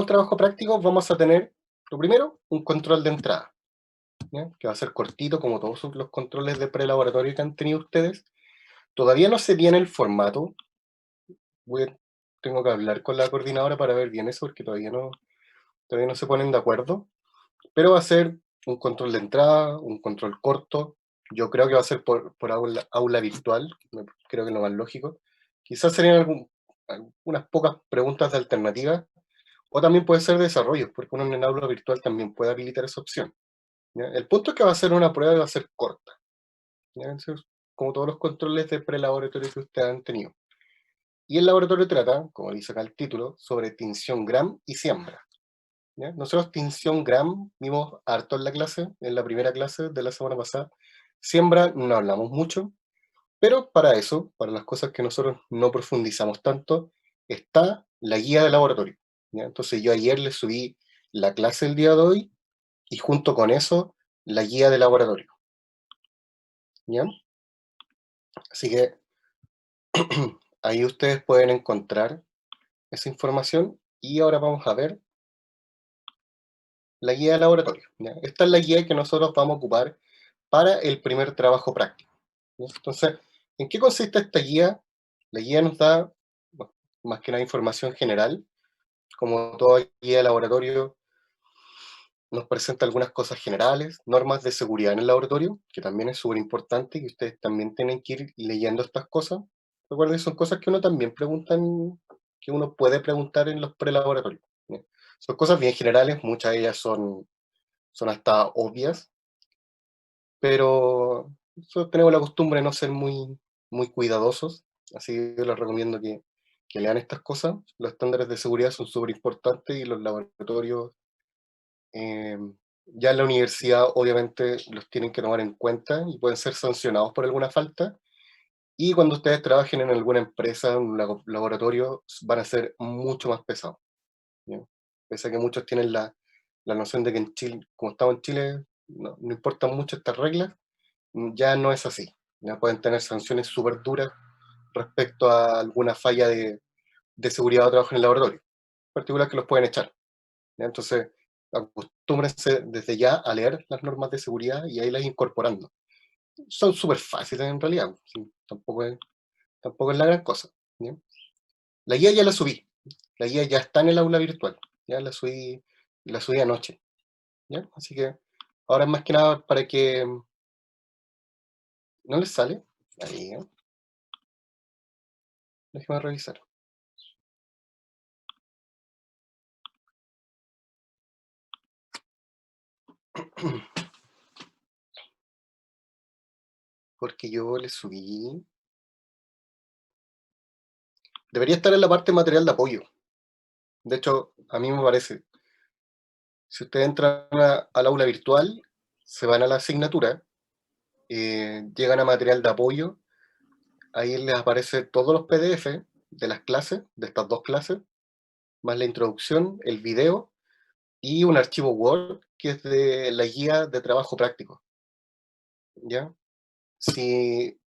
al trabajo práctico, vamos a tener, lo primero, un control de entrada, ¿ya? Que va a ser cortito, como todos los controles de prelaboratorio que han tenido ustedes. Todavía no sé bien el formato. Tengo que hablar con la coordinadora para ver bien eso, porque todavía no se ponen de acuerdo. Pero va a ser un control de entrada, un control corto. Yo creo que va a ser por aula virtual, creo que es lo más lógico. Quizás serían algunas pocas preguntas de alternativa, o también puede ser desarrollos, porque uno en aula virtual también puede habilitar esa opción, ¿ya? El punto es que va a ser una prueba y va a ser corta, ¿ya? Entonces, como todos los controles de prelaboratorio que ustedes han tenido. Y el laboratorio trata, como dice acá el título, sobre tinción Gram y siembra, ¿ya? Nosotros tinción Gram vimos harto en la clase, en la primera clase de la semana pasada. Siembra no hablamos mucho, pero para eso, para las cosas que nosotros no profundizamos tanto, está la guía de laboratorio, ¿ya? Entonces yo ayer le subí la clase el día de hoy y junto con eso la guía de laboratorio, ¿ya? Así que ahí ustedes pueden encontrar esa información y ahora vamos a ver la guía de laboratorio, ¿ya? Esta es la guía que nosotros vamos a ocupar para el primer trabajo práctico, ¿ya? Entonces, ¿en qué consiste esta guía? La guía nos da, bueno, más que nada, información general. Como toda guía de laboratorio, nos presenta algunas cosas generales, normas de seguridad en el laboratorio, que también es súper importante y ustedes también tienen que ir leyendo estas cosas. Recuerden, son cosas que uno también preguntan, que uno puede preguntar en los prelaboratorios, ¿ya? Son cosas bien generales, muchas de ellas son hasta obvias, pero nosotros tenemos la costumbre de no ser muy cuidadosos, así que les recomiendo que lean estas cosas. Los estándares de seguridad son súper importantes y los laboratorios, eh, ya en la universidad obviamente los tienen que tomar en cuenta y pueden ser sancionados por alguna falta. Y cuando ustedes trabajen en alguna empresa, en un laboratorio, van a ser mucho más pesados, ¿ya? Pese a que muchos tienen la noción de que en Chile, como estamos en Chile, no importan mucho estas reglas, ya no es así. Ya pueden tener sanciones súper duras respecto a alguna falla de seguridad de trabajo en el laboratorio, en particular que los pueden echar, ¿ya? Entonces, acostúmbrense desde ya a leer las normas de seguridad y a irlas incorporando. Son súper fáciles en realidad, sí, tampoco es la gran cosa, ¿ya? La guía ya la subí, la guía ya está en el aula virtual, ya la subí anoche, ¿ya? Así que ahora es más que nada para que no les sale. Ahí, ¿eh? Déjeme revisar. Porque yo le subí. Debería estar en la parte de material de apoyo. De hecho, a mí me parece, si ustedes entran al aula virtual, se van a la asignatura, llegan a material de apoyo, ahí les aparece todos los PDF de las clases, de estas dos clases, más la introducción, el video y un archivo Word que es de la guía de trabajo práctico, ¿ya? Si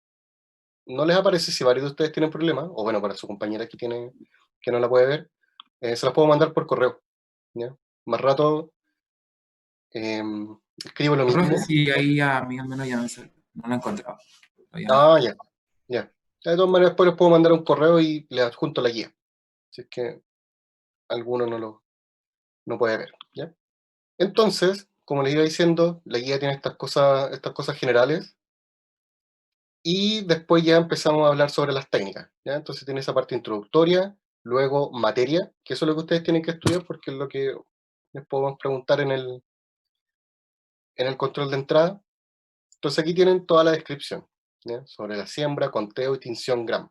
no les aparece, si varios de ustedes tienen problemas, o bueno, para su compañera que no la puede ver, se las puedo mandar por correo, ¿ya? Más rato escribo lo Profe, mismo. sí, ahí a mí al menos ya me salió. No lo he encontrado. Todavía no. Ah, ya, ya. De todas maneras, después les puedo mandar un correo y les adjunto la guía, si es que alguno no puede ver, ¿ya? Entonces, como les iba diciendo, la guía tiene estas cosas generales, y después ya empezamos a hablar sobre las técnicas, ¿ya? Entonces tiene esa parte introductoria, luego materia, que eso es lo que ustedes tienen que estudiar porque es lo que les podemos preguntar en el control de entrada. Entonces aquí tienen toda la descripción, ¿ya? Sobre la siembra, conteo y tinción Gram.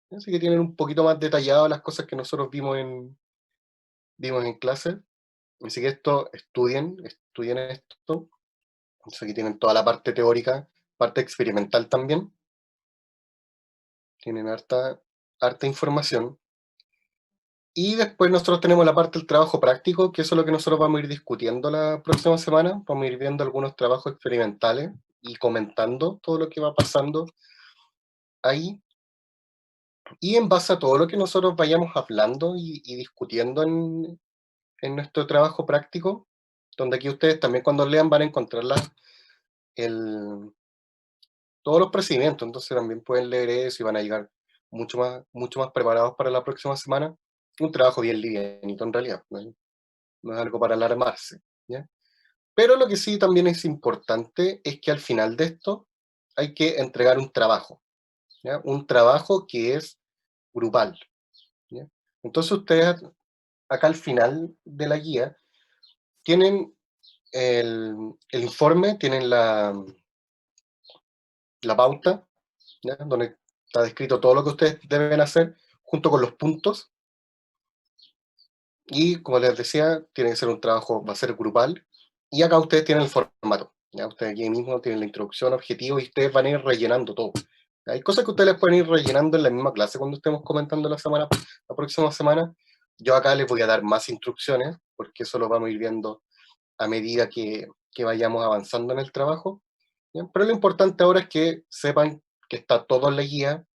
Así que tienen un poquito más detallado las cosas que nosotros vimos en clase. Así que estudien esto. Entonces aquí tienen toda la parte teórica, parte experimental también. Tienen harta información. Y después nosotros tenemos la parte del trabajo práctico, que eso es lo que nosotros vamos a ir discutiendo la próxima semana. Vamos a ir viendo algunos trabajos experimentales y comentando todo lo que va pasando ahí. Y en base a todo lo que nosotros vayamos hablando y discutiendo en nuestro trabajo práctico, donde aquí ustedes también cuando lean van a encontrar todos los procedimientos, entonces también pueden leer eso y van a llegar mucho más preparados para la próxima semana. Un trabajo bien livianito en realidad, no es algo para alarmarse, ¿ya? Pero lo que sí también es importante es que al final de esto hay que entregar un trabajo, ¿ya? Un trabajo que es grupal, ¿ya? Entonces ustedes acá al final de la guía tienen el informe, tienen la pauta, ¿ya? Donde está descrito todo lo que ustedes deben hacer junto con los puntos. Y como les decía, tiene que ser un trabajo, va a ser grupal. Y acá ustedes tienen el formato. ¿Ya? Ustedes aquí mismo tienen la introducción, objetivo, y ustedes van a ir rellenando todo. Hay cosas que ustedes les pueden ir rellenando en la misma clase cuando estemos comentando la próxima semana. Yo acá les voy a dar más instrucciones, porque eso lo vamos a ir viendo a medida que vayamos avanzando en el trabajo. ¿Ya? Pero lo importante ahora es que sepan que está todo en la guía,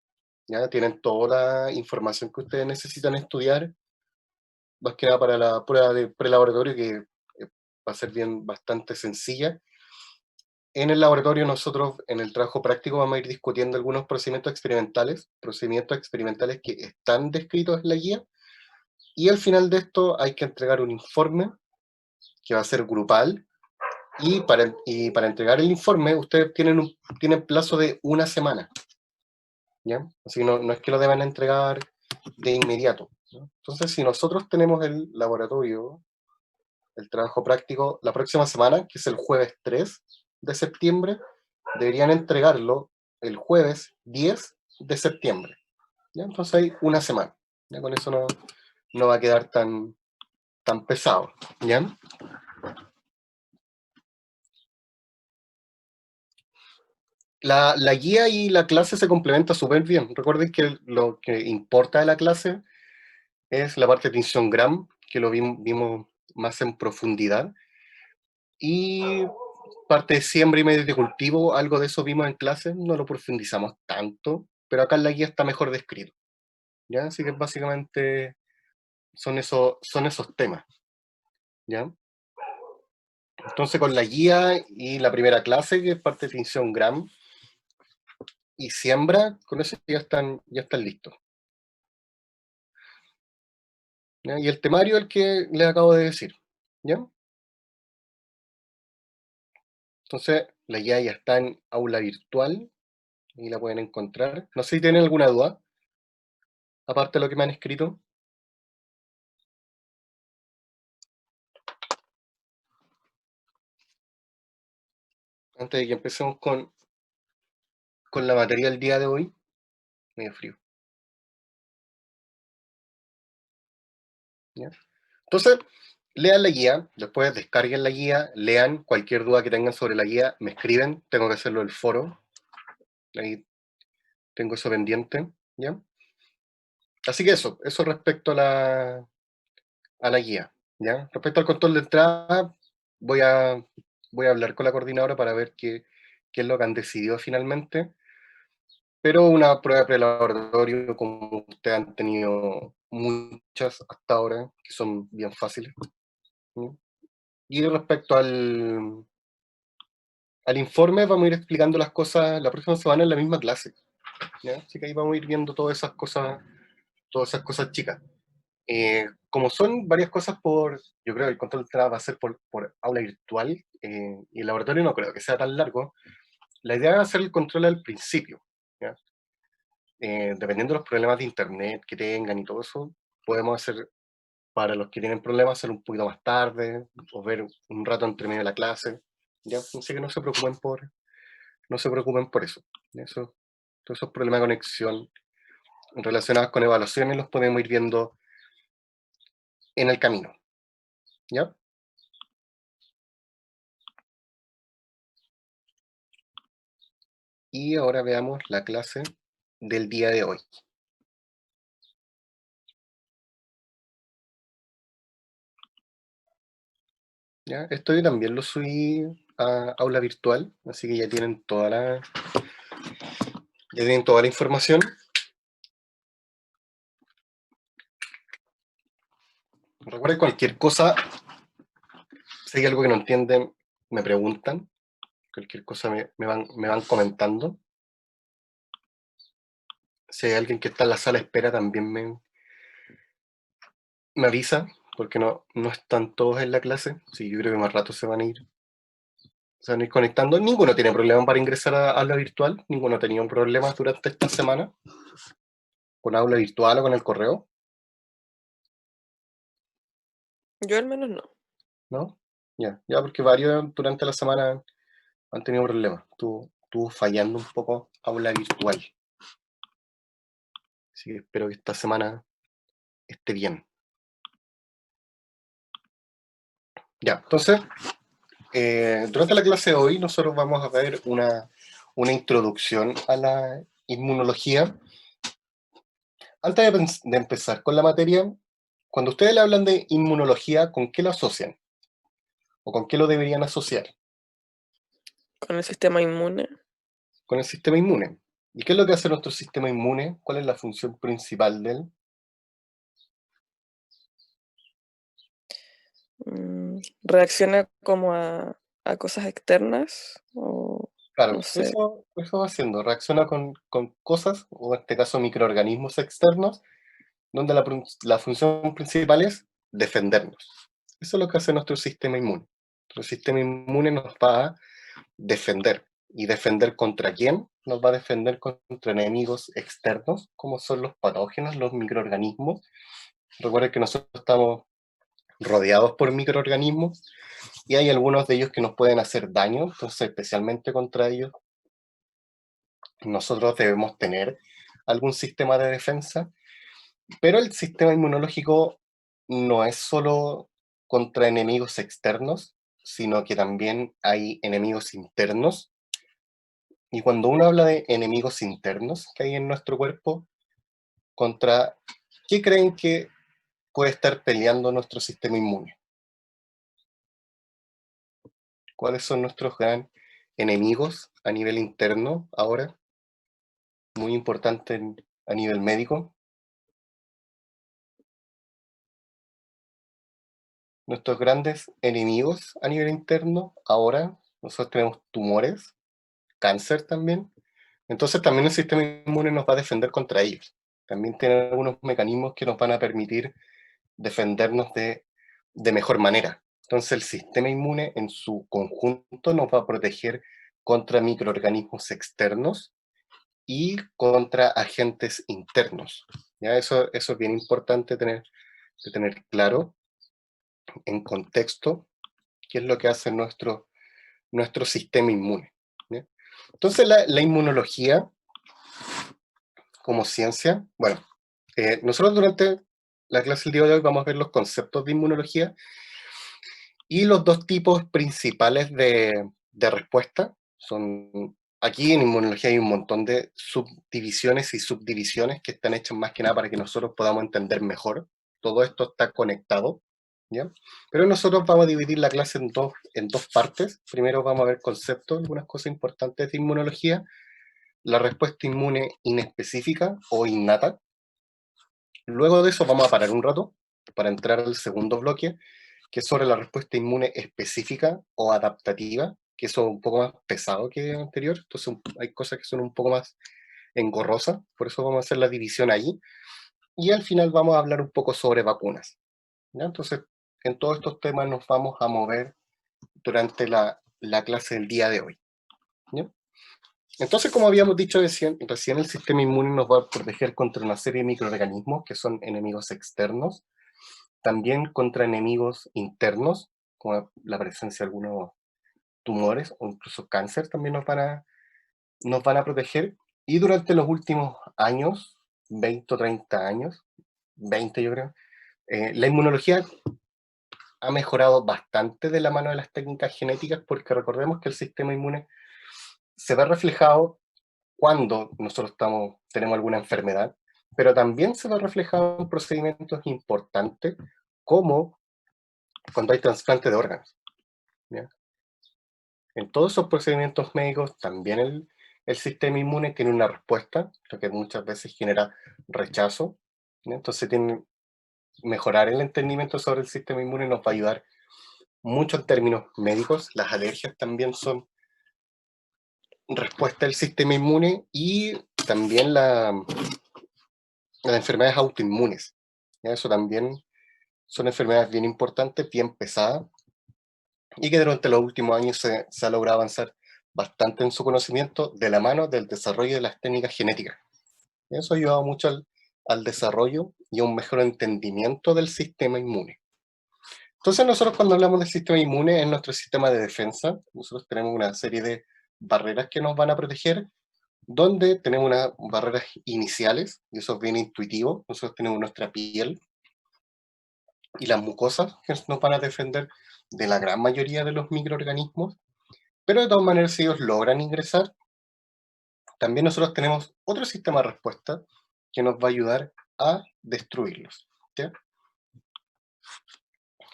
¿ya? Tienen toda la información que ustedes necesitan estudiar, más que nada para la prueba de prelaboratorio, que va a ser bastante sencilla. En el laboratorio nosotros, en el trabajo práctico, vamos a ir discutiendo algunos procedimientos experimentales que están descritos en la guía, y al final de esto hay que entregar un informe que va a ser grupal, y para entregar el informe ustedes tienen plazo de una semana, ¿ya? Así que no es que lo deban entregar de inmediato, ¿no? Entonces, si nosotros tenemos el laboratorio, el trabajo práctico, la próxima semana, que es el jueves 3 de septiembre, deberían entregarlo el jueves 10 de septiembre, ¿ya? Entonces hay una semana, ¿ya? Con eso no va a quedar tan pesado, ¿ya? La guía y la clase se complementan súper bien. Recuerden que lo que importa de la clase es la parte de tinción gram, que lo vimos más en profundidad, y parte de siembra y medios de cultivo, algo de eso vimos en clase, no lo profundizamos tanto, pero acá en la guía está mejor descrito, ¿ya? Así que básicamente son esos temas, ¿ya? Entonces con la guía y la primera clase, que es parte de tinción gram y siembra, con eso ya están listos, ¿ya? Y el temario el que les acabo de decir, ¿ya? Entonces la guía ya está en aula virtual y la pueden encontrar. No sé si tienen alguna duda, aparte de lo que me han escrito, antes de que empecemos con la materia del día de hoy. Medio frío, ¿ya? Entonces, lean la guía, después descarguen la guía, lean cualquier duda que tengan sobre la guía, me escriben, tengo que hacerlo en el foro, ahí tengo eso pendiente, ¿ya? Así que eso respecto a la guía, ¿ya? Respecto al control de entrada, voy a, voy a hablar con la coordinadora para ver qué es lo que han decidido finalmente, pero una prueba de prelaboratorio, como ustedes han tenido muchas hasta ahora, que son bien fáciles, ¿no? Y respecto al informe, vamos a ir explicando las cosas la próxima semana en la misma clase, ¿ya? Así que ahí vamos a ir viendo todas esas cosas chicas. Como son varias cosas yo creo que el control de entrada va a ser por aula virtual, y el laboratorio no creo que sea tan largo, la idea es hacer el control al principio, ¿ya? Dependiendo de los problemas de internet que tengan y todo eso, podemos hacer, para los que tienen problemas, hacer un poquito más tarde, o ver un rato entre medio de la clase, ¿ya? Así que no se preocupen por eso, ¿ya? Todos esos problemas de conexión relacionados con evaluaciones los podemos ir viendo en el camino, ¿ya? Y ahora veamos la clase del día de hoy, ¿ya? Esto yo también lo subí a aula virtual, así que ya tienen toda la información. Recuerden cualquier cosa, si hay algo que no entienden, me preguntan. Cualquier cosa me van comentando. Si hay alguien que está en la sala de espera, también me avisa, porque no están todos en la clase. Sí, yo creo que más rato se van a ir conectando. Ninguno tiene problema para ingresar a aula virtual. Ninguno ha tenido problemas durante esta semana con aula virtual o con el correo, Yo al menos no. ¿no? Ya, porque varios durante la semana han tenido problemas. Estuvo fallando un poco aula virtual. Así que espero que esta semana esté bien. Ya, entonces, durante la clase de hoy nosotros vamos a ver una introducción a la inmunología. Antes de empezar con la materia, cuando ustedes le hablan de inmunología, ¿con qué lo asocian? ¿O con qué lo deberían asociar? Con el sistema inmune. Con el sistema inmune. ¿Y qué es lo que hace nuestro sistema inmune? ¿Cuál es la función principal de él? Reacciona como a cosas externas o Claro, no sé. eso va haciendo, reacciona con cosas, o en este caso microorganismos externos, donde la función principal es defendernos. Eso es lo que hace nuestro sistema inmune. Nuestro sistema inmune nos va a defender. ¿Y defender contra quién? Nos va a defender contra enemigos externos, como son los patógenos, los microorganismos. Recuerden que nosotros estamos rodeados por microorganismos y hay algunos de ellos que nos pueden hacer daño, entonces especialmente contra ellos nosotros debemos tener algún sistema de defensa, pero el sistema inmunológico no es solo contra enemigos externos, sino que también hay enemigos internos. Y cuando uno habla de enemigos internos que hay en nuestro cuerpo, ¿contra qué creen que puede estar peleando nuestro sistema inmune? ¿Cuáles son nuestros gran enemigos a nivel interno ahora? Muy importante a nivel médico. Nuestros grandes enemigos a nivel interno ahora, nosotros tenemos tumores, cáncer también. Entonces también el sistema inmune nos va a defender contra ellos. También tiene algunos mecanismos que nos van a permitir defendernos de mejor manera. Entonces el sistema inmune en su conjunto nos va a proteger contra microorganismos externos y contra agentes internos. ¿Ya? Eso es bien importante de tener claro en contexto qué es lo que hace nuestro sistema inmune. ¿Ya? Entonces la inmunología como ciencia, bueno, nosotros durante la clase del día de hoy vamos a ver los conceptos de inmunología y los dos tipos principales de respuesta. Aquí en inmunología hay un montón de subdivisiones y subdivisiones que están hechas más que nada para que nosotros podamos entender mejor. Todo esto está conectado, ¿ya? Pero nosotros vamos a dividir la clase en dos partes. Primero vamos a ver conceptos, algunas cosas importantes de inmunología, la respuesta inmune inespecífica o innata. Luego de eso vamos a parar un rato para entrar al segundo bloque, que es sobre la respuesta inmune específica o adaptativa, que eso es un poco más pesado que el anterior, entonces hay cosas que son un poco más engorrosas, por eso vamos a hacer la división ahí, y al final vamos a hablar un poco sobre vacunas, ¿ya? Entonces, en todos estos temas nos vamos a mover durante la clase del día de hoy, ¿ya? Entonces, como habíamos dicho recién el sistema inmune nos va a proteger contra una serie de microorganismos que son enemigos externos, también contra enemigos internos, como la presencia de algunos tumores o incluso cáncer también nos van a proteger. Y durante los últimos años, 20 o 30 años, 20 yo creo, la inmunología ha mejorado bastante de la mano de las técnicas genéticas porque recordemos que el sistema inmune se ve reflejado cuando nosotros tenemos alguna enfermedad, pero también se ve reflejado en procedimientos importantes como cuando hay trasplante de órganos, ¿ya? En todos esos procedimientos médicos también el sistema inmune tiene una respuesta, lo que muchas veces genera rechazo, ¿ya? Entonces mejorar el entendimiento sobre el sistema inmune nos va a ayudar mucho en términos médicos. Las alergias también son respuesta del sistema inmune y también las enfermedades autoinmunes. ¿Ya? Eso también son enfermedades bien importantes, bien pesadas, y que durante los últimos años se ha logrado avanzar bastante en su conocimiento de la mano del desarrollo de las técnicas genéticas. Eso ha ayudado mucho al desarrollo y a un mejor entendimiento del sistema inmune. Entonces nosotros cuando hablamos del sistema inmune en nuestro sistema de defensa, nosotros tenemos una serie de barreras que nos van a proteger, donde tenemos unas barreras iniciales, y eso es bien intuitivo. Nosotros tenemos nuestra piel y las mucosas que nos van a defender de la gran mayoría de los microorganismos, pero de todas maneras si ellos logran ingresar, también nosotros tenemos otro sistema de respuesta que nos va a ayudar a destruirlos. ¿Sí?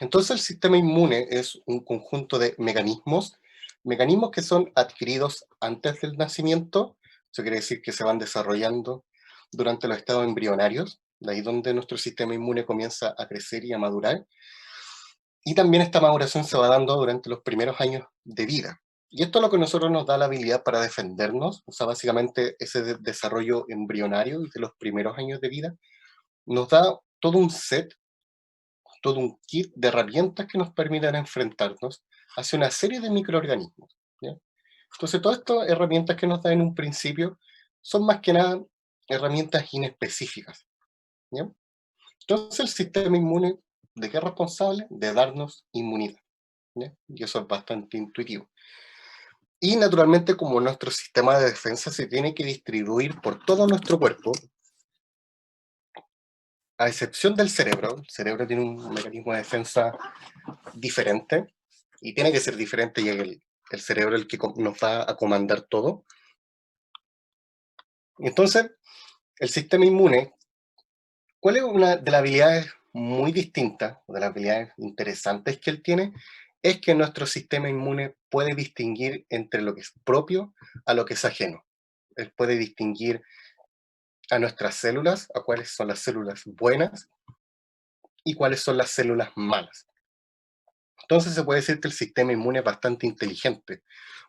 Entonces el sistema inmune es un conjunto de mecanismos que son adquiridos antes del nacimiento. Eso quiere decir que se van desarrollando durante los estados embrionarios, de ahí donde nuestro sistema inmune comienza a crecer y a madurar. Y también esta maduración se va dando durante los primeros años de vida. Y esto es lo que a nosotros nos da la habilidad para defendernos. O sea, básicamente ese desarrollo embrionario de los primeros años de vida nos da todo un set, todo un kit de herramientas que nos permitan enfrentarnos hacia una serie de microorganismos. ¿Ya? Entonces, todas estas herramientas que nos dan en un principio son más que nada herramientas inespecíficas. ¿Ya? Entonces, el sistema inmune, ¿de qué es responsable? De darnos inmunidad. ¿Ya? Y eso es bastante intuitivo. Y naturalmente, como nuestro sistema de defensa se tiene que distribuir por todo nuestro cuerpo, a excepción del cerebro, el cerebro tiene un mecanismo de defensa diferente, y tiene que ser diferente, ya que el cerebro es el que nos va a comandar todo. Entonces, el sistema inmune, ¿cuál es una de las habilidades muy distintas, de las habilidades interesantes que él tiene? Es que nuestro sistema inmune puede distinguir entre lo que es propio a lo que es ajeno. Él puede distinguir a nuestras células, a cuáles son las células buenas y cuáles son las células malas. Entonces se puede decir que el sistema inmune es bastante inteligente,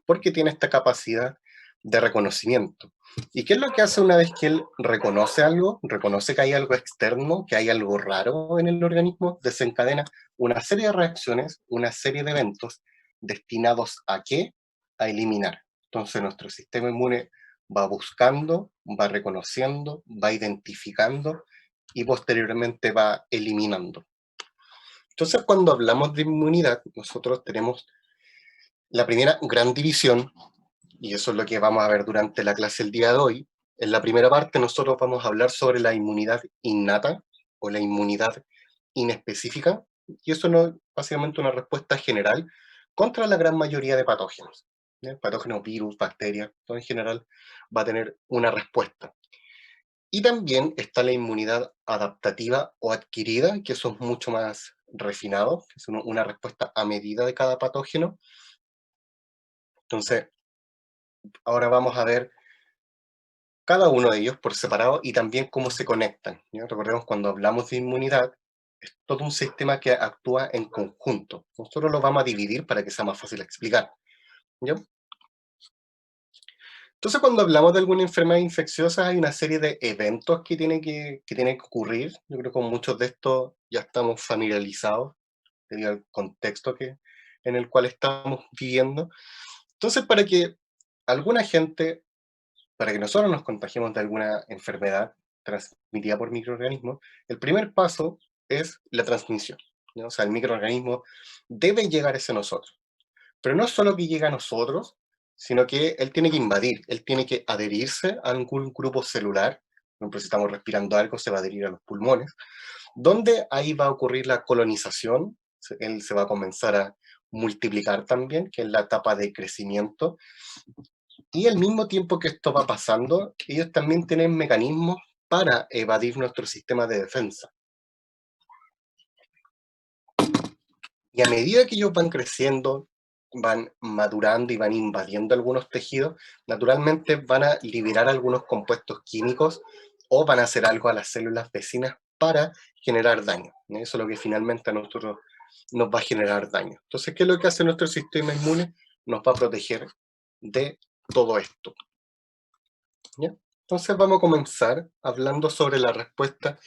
porque tiene esta capacidad de reconocimiento. ¿Y qué es lo que hace una vez que él reconoce algo? Reconoce que hay algo externo, que hay algo raro en el organismo, desencadena una serie de reacciones, una serie de eventos destinados ¿a qué? A eliminar. Entonces nuestro sistema inmune va buscando, va reconociendo, va identificando y posteriormente va eliminando. Entonces cuando hablamos de inmunidad, nosotros tenemos la primera gran división, y eso es lo que vamos a ver durante la clase el día de hoy. En la primera parte nosotros vamos a hablar sobre la inmunidad innata o la inmunidad inespecífica, y eso no es básicamente una respuesta general contra la gran mayoría de patógenos. ¿Ya? Patógenos, virus, bacterias, todo en general va a tener una respuesta. Y también está la inmunidad adaptativa o adquirida, que eso es mucho más refinado, que es una respuesta a medida de cada patógeno. Entonces, ahora vamos a ver cada uno de ellos por separado y también cómo se conectan. ¿Ya? Recordemos, cuando hablamos de inmunidad, es todo un sistema que actúa en conjunto. Nosotros lo vamos a dividir para que sea más fácil explicar. ¿Ya? Entonces, cuando hablamos de alguna enfermedad infecciosa, hay una serie de eventos que tienen que ocurrir. Yo creo que con muchos de estos ya estamos familiarizados debido al contexto en el cual estamos viviendo. Entonces, para que nosotros nos contagiemos de alguna enfermedad transmitida por microorganismos, el primer paso es la transmisión, ¿no? O sea, el microorganismo debe llegar hacia nosotros. Pero no solo que llegue a nosotros, sino que él tiene que invadir, él tiene que adherirse a algún grupo celular. Por ejemplo, si estamos respirando algo, se va a adherir a los pulmones, donde ahí va a ocurrir la colonización. Él se va a comenzar a multiplicar también, que es la etapa de crecimiento. Y al mismo tiempo que esto va pasando, ellos también tienen mecanismos para evadir nuestro sistema de defensa. Y a medida que ellos van creciendo, van madurando y van invadiendo algunos tejidos, naturalmente van a liberar algunos compuestos químicos o van a hacer algo a las células vecinas para generar daño. Eso es lo que finalmente a nosotros nos va a generar daño. Entonces, ¿qué es lo que hace nuestro sistema inmune? Nos va a proteger de todo esto. ¿Ya? Entonces vamos a comenzar hablando sobre la respuesta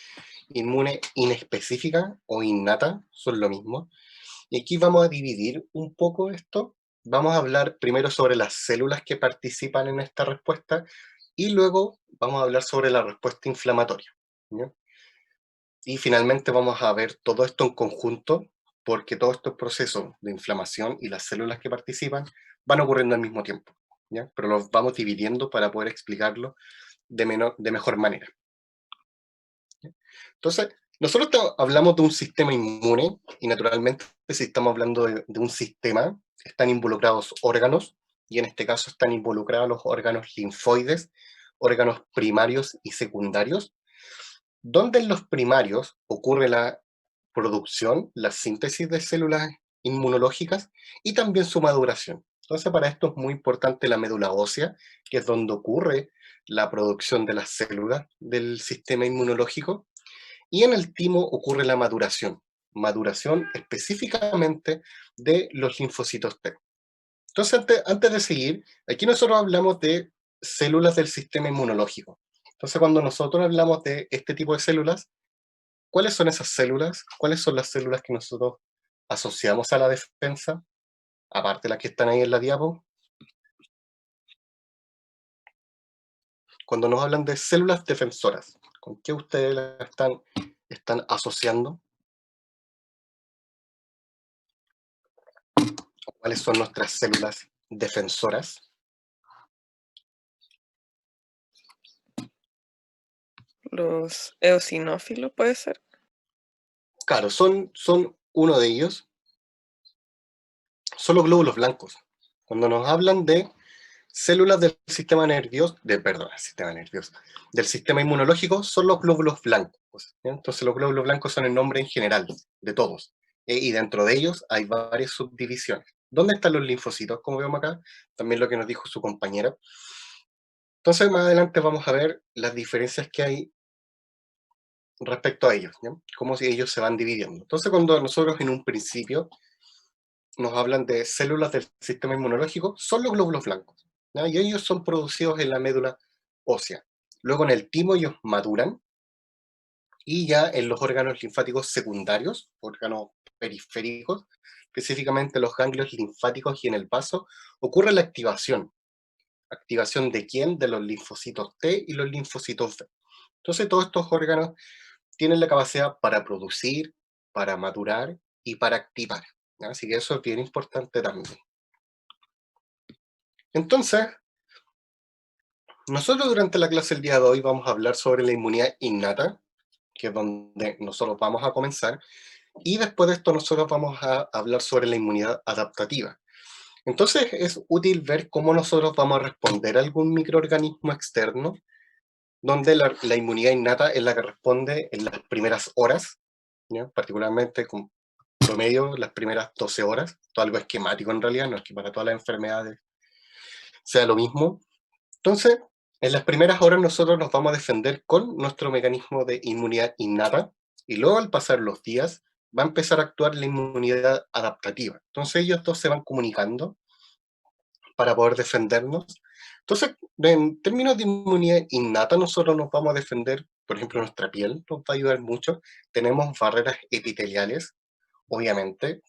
inmune inespecífica o innata, son lo mismo. Y aquí vamos a dividir un poco esto. Vamos a hablar primero sobre las células que participan en esta respuesta y luego vamos a hablar sobre la respuesta inflamatoria. ¿Ya? Y finalmente vamos a ver todo esto en conjunto, porque todos estos procesos de inflamación y las células que participan van ocurriendo al mismo tiempo, ¿ya? Pero los vamos dividiendo para poder explicarlo de mejor manera. ¿Ya? Entonces, nosotros hablamos de un sistema inmune, y naturalmente si estamos hablando de un sistema, están involucrados órganos, y en este caso están involucrados los órganos linfoides, órganos primarios y secundarios, donde en los primarios ocurre la producción, la síntesis de células inmunológicas y también su maduración. Entonces, para esto es muy importante la médula ósea, que es donde ocurre la producción de las células del sistema inmunológico, y en el timo ocurre la maduración específicamente de los linfocitos T. Entonces, antes de seguir, aquí nosotros hablamos de células del sistema inmunológico. Entonces, cuando nosotros hablamos de este tipo de células, ¿cuáles son esas células? ¿Cuáles son las células que nosotros asociamos a la defensa? Aparte de las que están ahí en la diapo. Cuando nos hablan de células defensoras, ¿con qué ustedes las están asociando? ¿Cuáles son nuestras células defensoras? Los eosinófilos, ¿puede ser? Claro, son uno de ellos, son los glóbulos blancos. Cuando nos hablan de células del sistema nervioso, del sistema inmunológico, son los glóbulos blancos. ¿Ya? Entonces los glóbulos blancos son el nombre en general de todos. Y dentro de ellos hay varias subdivisiones. ¿Dónde están los linfocitos? Como vemos acá, también lo que nos dijo su compañera. Entonces más adelante vamos a ver las diferencias que hay respecto a ellos, ¿ya? Cómo si ellos se van dividiendo. Entonces cuando nosotros en un principio nos hablan de células del sistema inmunológico, son los glóbulos blancos, ¿ya? Y ellos son producidos en la médula ósea. Luego en el timo ellos maduran, y ya en los órganos linfáticos secundarios, órganos periféricos, específicamente los ganglios linfáticos y en el vaso, ocurre la activación. ¿Activación de quién? De los linfocitos T y los linfocitos B. Entonces todos estos órganos tienen la capacidad para producir, para madurar y para activar, ¿ya? Así que eso es bien importante también. Entonces, nosotros durante la clase del día de hoy vamos a hablar sobre la inmunidad innata, que es donde nosotros vamos a comenzar, y después de esto nosotros vamos a hablar sobre la inmunidad adaptativa. Entonces es útil ver cómo nosotros vamos a responder a algún microorganismo externo, donde la inmunidad innata es la que responde en las primeras horas, ¿ya? Particularmente con promedio las primeras 12 horas, todo algo esquemático en realidad, no es que para todas las enfermedades sea lo mismo. Entonces, en las primeras horas nosotros nos vamos a defender con nuestro mecanismo de inmunidad innata, y luego al pasar los días va a empezar a actuar la inmunidad adaptativa. Entonces ellos dos se van comunicando para poder defendernos. Entonces, en términos de inmunidad innata, nosotros nos vamos a defender, por ejemplo, nuestra piel nos va a ayudar mucho. Tenemos barreras epiteliales, obviamente,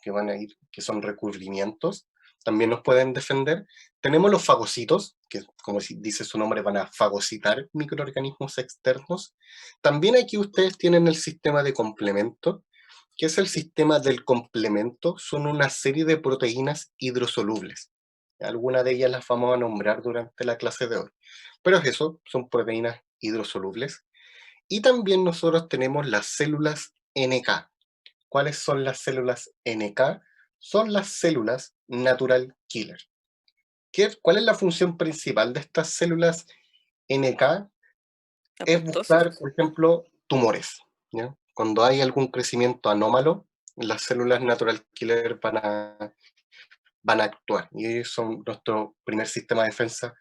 que son recubrimientos, también nos pueden defender. Tenemos los fagocitos, que como dice su nombre, van a fagocitar microorganismos externos. También aquí ustedes tienen el sistema de complemento. ¿Qué es el sistema del complemento? Son una serie de proteínas hidrosolubles. Algunas de ellas las vamos a nombrar durante la clase de hoy. Pero es eso, son proteínas hidrosolubles. Y también nosotros tenemos las células NK. ¿Cuáles son las células NK? Son las células natural killer. ¿Cuál es la función principal de estas células NK? Es Apoptosis. buscar, por ejemplo, tumores, ¿ya? Cuando hay algún crecimiento anómalo, las células natural killer van a actuar, y ellos son nuestro primer sistema de defensa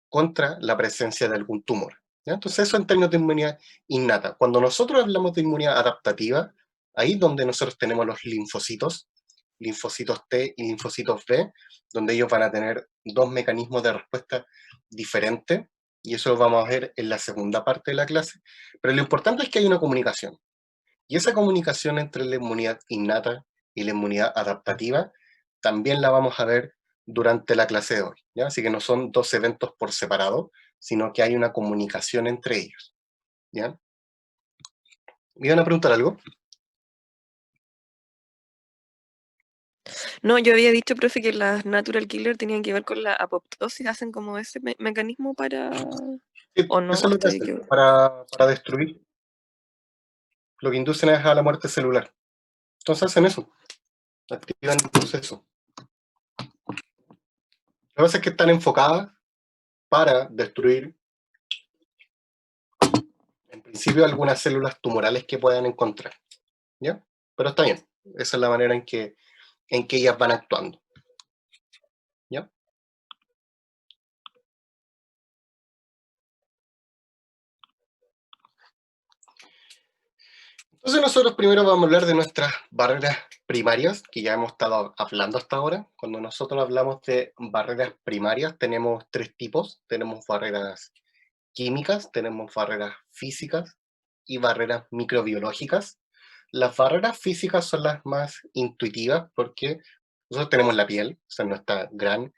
contra la presencia de algún tumor. ¿Ya? Entonces eso en términos de inmunidad innata. Cuando nosotros hablamos de inmunidad adaptativa, ahí es donde nosotros tenemos los linfocitos T y linfocitos B, donde ellos van a tener dos mecanismos de respuesta diferentes, y eso lo vamos a ver en la segunda parte de la clase. Pero lo importante es que hay una comunicación. Y esa comunicación entre la inmunidad innata y la inmunidad adaptativa también la vamos a ver durante la clase de hoy, ¿ya? Así que no son dos eventos por separado, sino que hay una comunicación entre ellos, ¿ya? ¿Me iban a preguntar algo? No, yo había dicho, profe, que las natural killer tenían que ver con la apoptosis, hacen como ese mecanismo para... Sí, ¿O no? eso es lo que Estoy hacen, equivocada. para destruir. Lo que inducen es a la muerte celular. Entonces hacen eso, activan el proceso. Lo que pasa es que están enfocadas para destruir, en principio, algunas células tumorales que puedan encontrar, ¿ya? Pero está bien, esa es la manera en que ellas van actuando, ¿ya? Entonces nosotros primero vamos a hablar de nuestras barreras primarias, que ya hemos estado hablando hasta ahora. Cuando nosotros hablamos de barreras primarias, tenemos tres tipos. Tenemos barreras químicas, tenemos barreras físicas y barreras microbiológicas. Las barreras físicas son las más intuitivas porque nosotros tenemos la piel, o sea, nuestra gran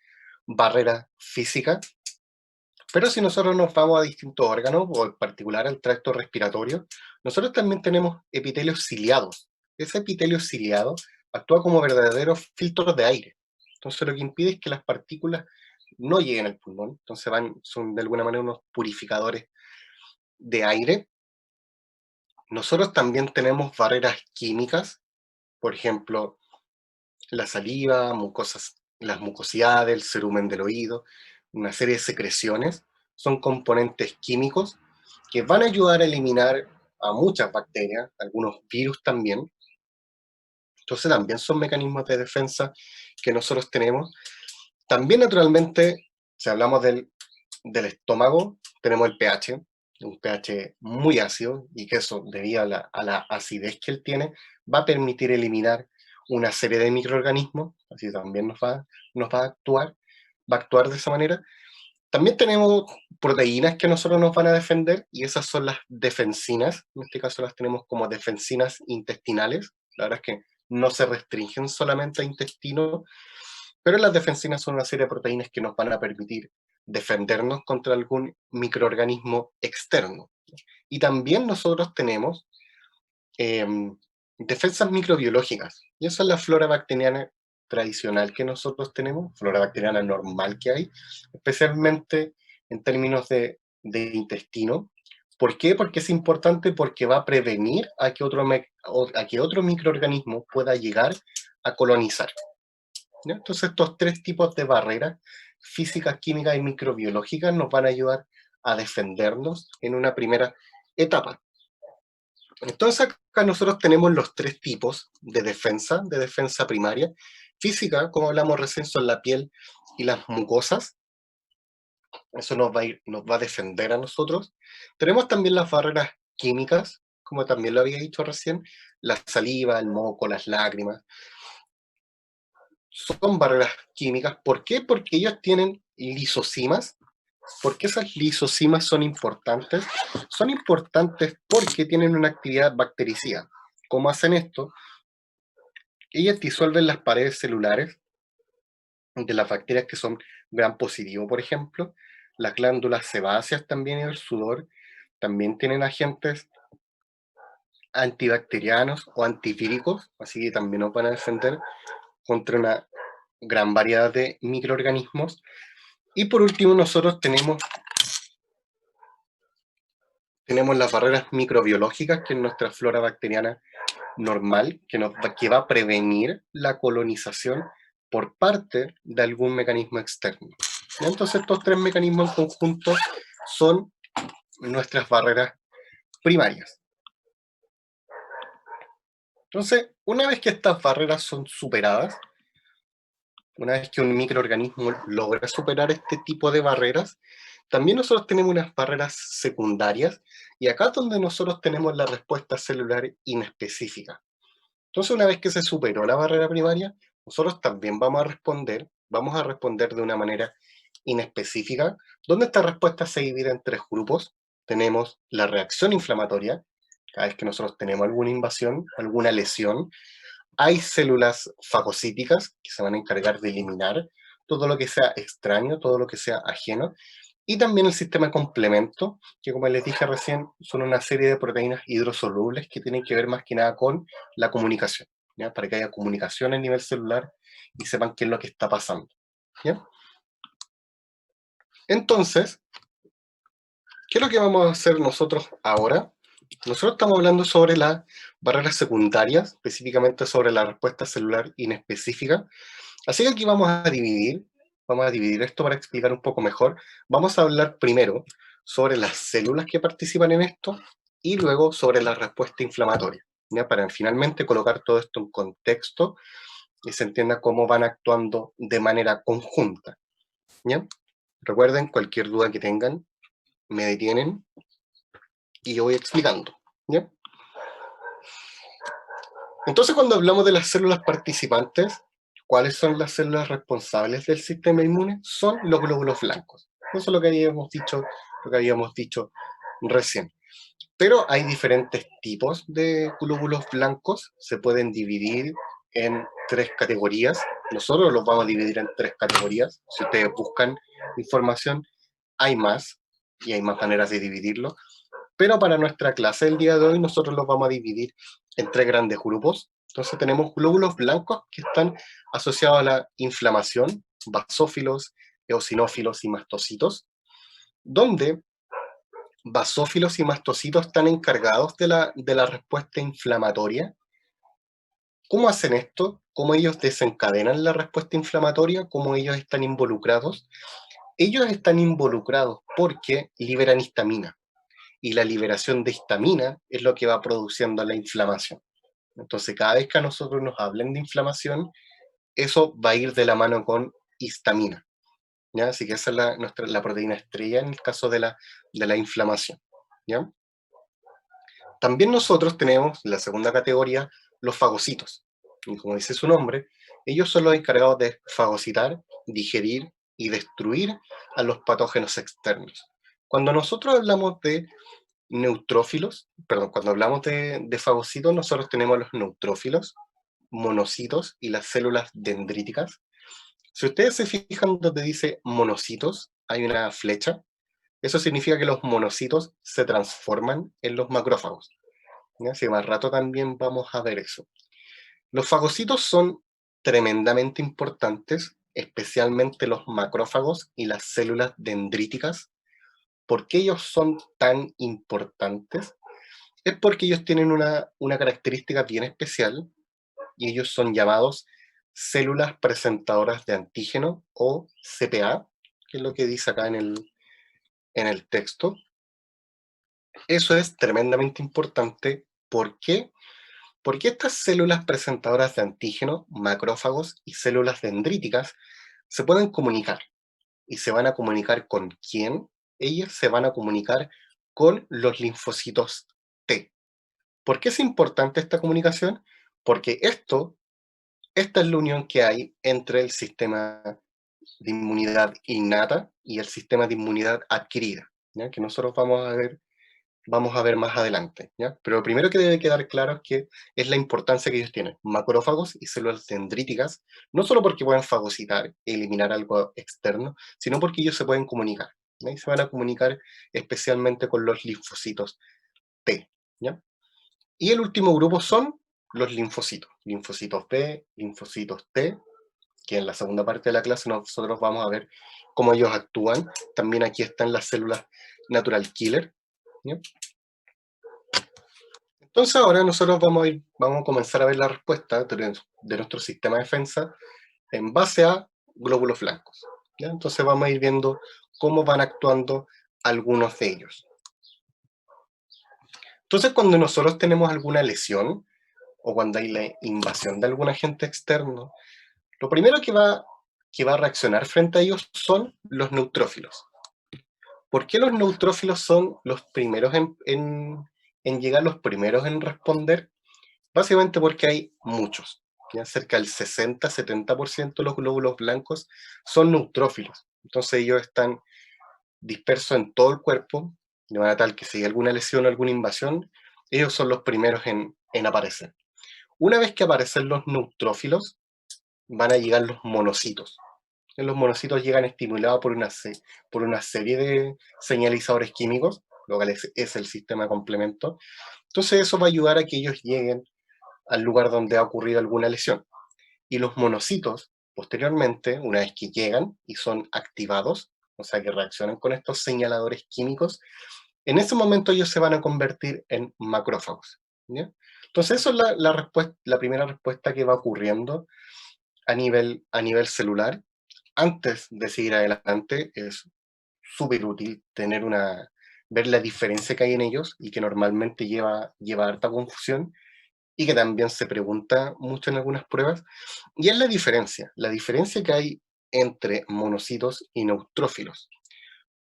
barrera física. Pero si nosotros nos vamos a distintos órganos, o en particular al tracto respiratorio, nosotros también tenemos epitelios ciliados. Ese epitelio ciliado actúa como verdaderos filtros de aire. Entonces lo que impide es que las partículas no lleguen al pulmón. Entonces son de alguna manera unos purificadores de aire. Nosotros también tenemos barreras químicas, por ejemplo, la saliva, las mucosidades, el cerumen del oído, una serie de secreciones, son componentes químicos que van a ayudar a eliminar a muchas bacterias, algunos virus también. Entonces también son mecanismos de defensa que nosotros tenemos. También naturalmente, si hablamos del estómago, tenemos el pH, un pH muy ácido, y que eso, debido a la acidez que él tiene, va a permitir eliminar una serie de microorganismos, así también nos va a actuar de esa manera. También tenemos proteínas que a nosotros nos van a defender, y esas son las defensinas. En este caso las tenemos como defensinas intestinales. La verdad es que no se restringen solamente a intestino, pero las defensinas son una serie de proteínas que nos van a permitir defendernos contra algún microorganismo externo. Y también nosotros tenemos eh, defensas microbiológicas. Y esa es la flora bacteriana tradicional que nosotros tenemos, flora bacteriana normal que hay, especialmente en términos de intestino. ¿Por qué? Porque es importante, porque va a prevenir a que otro microorganismo pueda llegar a colonizar, ¿ya? Entonces estos tres tipos de barreras, físicas, químicas y microbiológicas, nos van a ayudar a defendernos en una primera etapa. Entonces acá nosotros tenemos los tres tipos de defensa primaria. Física, como hablamos recién, son la piel y las mucosas. Eso nos va a defender a nosotros. Tenemos también las barreras químicas, como también lo había dicho recién, la saliva, el moco, las lágrimas. Son barreras químicas. ¿Por qué? Porque ellos tienen lisosimas. ¿Por qué esas lisosimas son importantes? Son importantes porque tienen una actividad bactericida. ¿Cómo hacen esto? Ellas disuelven las paredes celulares de las bacterias que son gram positivo, por ejemplo. Las glándulas sebáceas también y el sudor también tienen agentes antibacterianos o antivíricos, así que también nos van a defender contra una gran variedad de microorganismos. Y por último, nosotros tenemos las barreras microbiológicas, que es nuestra flora bacteriana normal, que va a prevenir la colonización por parte de algún mecanismo externo. Entonces estos tres mecanismos en conjunto son nuestras barreras primarias. Entonces, una vez que estas barreras son superadas, una vez que un microorganismo logra superar este tipo de barreras, también nosotros tenemos unas barreras secundarias, y acá es donde nosotros tenemos la respuesta celular inespecífica. Entonces, una vez que se superó la barrera primaria, nosotros también vamos a responder de una manera inespecífica, donde esta respuesta se divide en 3 grupos. Tenemos la reacción inflamatoria, cada vez que nosotros tenemos alguna invasión, alguna lesión. Hay células fagocíticas que se van a encargar de eliminar todo lo que sea extraño, todo lo que sea ajeno. Y también el sistema de complemento, que como les dije recién, son una serie de proteínas hidrosolubles que tienen que ver más que nada con la comunicación, ¿ya? Para que haya comunicación a nivel celular y sepan qué es lo que está pasando, ¿ya? Entonces, ¿qué es lo que vamos a hacer nosotros ahora? Nosotros estamos hablando sobre las barreras secundarias, específicamente sobre la respuesta celular inespecífica. Así que aquí vamos a dividir esto para explicar un poco mejor. Vamos a hablar primero sobre las células que participan en esto y luego sobre la respuesta inflamatoria, ¿ya? Para finalmente colocar todo esto en contexto y se entienda cómo van actuando de manera conjunta, ¿ya? Recuerden, cualquier duda que tengan, me detienen y yo voy explicando, ¿ya? Entonces, cuando hablamos de las células participantes, ¿cuáles son las células responsables del sistema inmune? Son los glóbulos blancos. Eso es lo que habíamos dicho recién. Pero hay diferentes tipos de glóbulos blancos. Se pueden dividir en 3 categorías. Nosotros los vamos a dividir en 3 categorías. Si ustedes buscan información, hay más, y hay más maneras de dividirlo. Pero para nuestra clase del día de hoy, nosotros los vamos a dividir en 3 grandes grupos. Entonces tenemos glóbulos blancos que están asociados a la inflamación, basófilos, eosinófilos y mastocitos, donde basófilos y mastocitos están encargados de la respuesta inflamatoria. ¿Cómo hacen esto? ¿Cómo ellos desencadenan la respuesta inflamatoria? ¿Cómo ellos están involucrados? Ellos están involucrados porque liberan histamina, y la liberación de histamina es lo que va produciendo la inflamación. Entonces, cada vez que a nosotros nos hablen de inflamación, eso va a ir de la mano con histamina, ¿ya? Así que esa es la proteína estrella en el caso de la inflamación, ¿ya? También nosotros tenemos la segunda categoría, los fagocitos. Y como dice su nombre, ellos son los encargados de fagocitar, digerir y destruir a los patógenos externos. Cuando nosotros hablamos de neutrófilos, perdón, cuando hablamos de fagocitos, nosotros tenemos los neutrófilos, monocitos y las células dendríticas. Si ustedes se fijan donde dice monocitos, hay una flecha. Eso significa que los monocitos se transforman en los macrófagos, ¿ya? Así que más rato también vamos a ver eso. Los fagocitos son tremendamente importantes, especialmente los macrófagos y las células dendríticas. ¿Por qué ellos son tan importantes? Es porque ellos tienen una característica bien especial, y ellos son llamados células presentadoras de antígeno, o CPA, que es lo que dice acá en el texto. Eso es tremendamente importante. ¿Por qué? Porque estas células presentadoras de antígeno, macrófagos y células dendríticas se pueden comunicar. ¿Y se van a comunicar con quién? Ellas se van a comunicar con los linfocitos T. ¿Por qué es importante esta comunicación? Porque esta es la unión que hay entre el sistema de inmunidad innata y el sistema de inmunidad adquirida, ¿ya? Que nosotros vamos a ver más adelante, ¿ya? Pero lo primero que debe quedar claro es que es la importancia que ellos tienen, macrófagos y células dendríticas, no solo porque pueden fagocitar, eliminar algo externo, sino porque ellos se pueden comunicar, ¿ya? Y se van a comunicar especialmente con los linfocitos T, ¿ya? Y el último grupo son los linfocitos B, linfocitos T, que en la segunda parte de la clase nosotros vamos a ver cómo ellos actúan. También aquí están las células natural killer, ¿ya? Entonces ahora nosotros vamos a comenzar a ver la respuesta de nuestro sistema de defensa en base a glóbulos blancos, ¿ya? Entonces vamos a ir viendo cómo van actuando algunos de ellos. Entonces, cuando nosotros tenemos alguna lesión o cuando hay la invasión de algún agente externo, lo primero que va a reaccionar frente a ellos son los neutrófilos. ¿Por qué los neutrófilos son los primeros en llegar, los primeros en responder? Básicamente porque hay muchos. ¿Ya? Cerca del 60-70% de los glóbulos blancos son neutrófilos. Entonces ellos están dispersos en todo el cuerpo, de manera tal que si hay alguna lesión o alguna invasión, ellos son los primeros en aparecer. Una vez que aparecen los neutrófilos, van a llegar los monocitos. Los monocitos llegan estimulados por una serie de señalizadores químicos, lo cual es el sistema de complemento. Entonces eso va a ayudar a que ellos lleguen al lugar donde ha ocurrido alguna lesión. Y los monocitos, posteriormente, una vez que llegan y son activados, o sea que reaccionan con estos señaladores químicos, en ese momento ellos se van a convertir en macrófagos. ¿Ya? Entonces eso es la primera respuesta que va ocurriendo a nivel celular. Antes de seguir adelante, es súper útil ver la diferencia que hay en ellos y que normalmente lleva harta confusión y que también se pregunta mucho en algunas pruebas, y es la diferencia que hay entre monocitos y neutrófilos.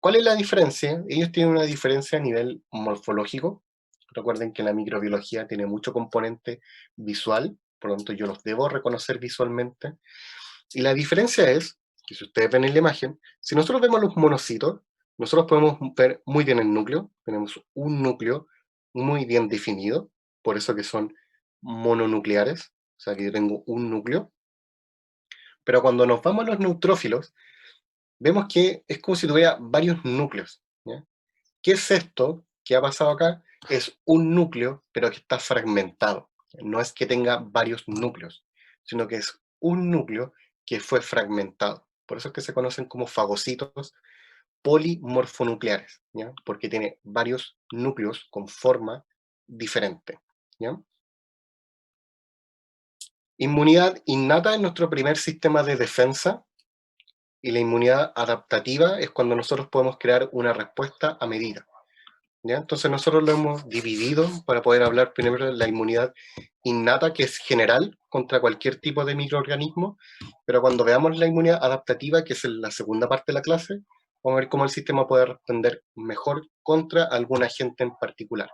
¿Cuál es la diferencia? Ellos tienen una diferencia a nivel morfológico. Recuerden que la microbiología tiene mucho componente visual, por lo tanto yo los debo reconocer visualmente. Y la diferencia es que si ustedes ven en la imagen, si nosotros vemos los monocitos, nosotros podemos ver muy bien el núcleo, tenemos un núcleo muy bien definido, por eso que son mononucleares, o sea que yo tengo un núcleo. Pero cuando nos vamos a los neutrófilos, vemos que es como si tuviera varios núcleos. ¿Ya? ¿Qué es esto que ha pasado acá? Es un núcleo, pero que está fragmentado. No es que tenga varios núcleos, sino que es un núcleo que fue fragmentado. Por eso es que se conocen como fagocitos polimorfonucleares, ¿ya? Porque tiene varios núcleos con forma diferente. ¿Ya? Inmunidad innata es nuestro primer sistema de defensa, y la inmunidad adaptativa es cuando nosotros podemos crear una respuesta a medida. ¿Ya? Entonces nosotros lo hemos dividido para poder hablar primero de la inmunidad innata, que es general contra cualquier tipo de microorganismo, pero cuando veamos la inmunidad adaptativa, que es la segunda parte de la clase, vamos a ver cómo el sistema puede responder mejor contra algún agente en particular.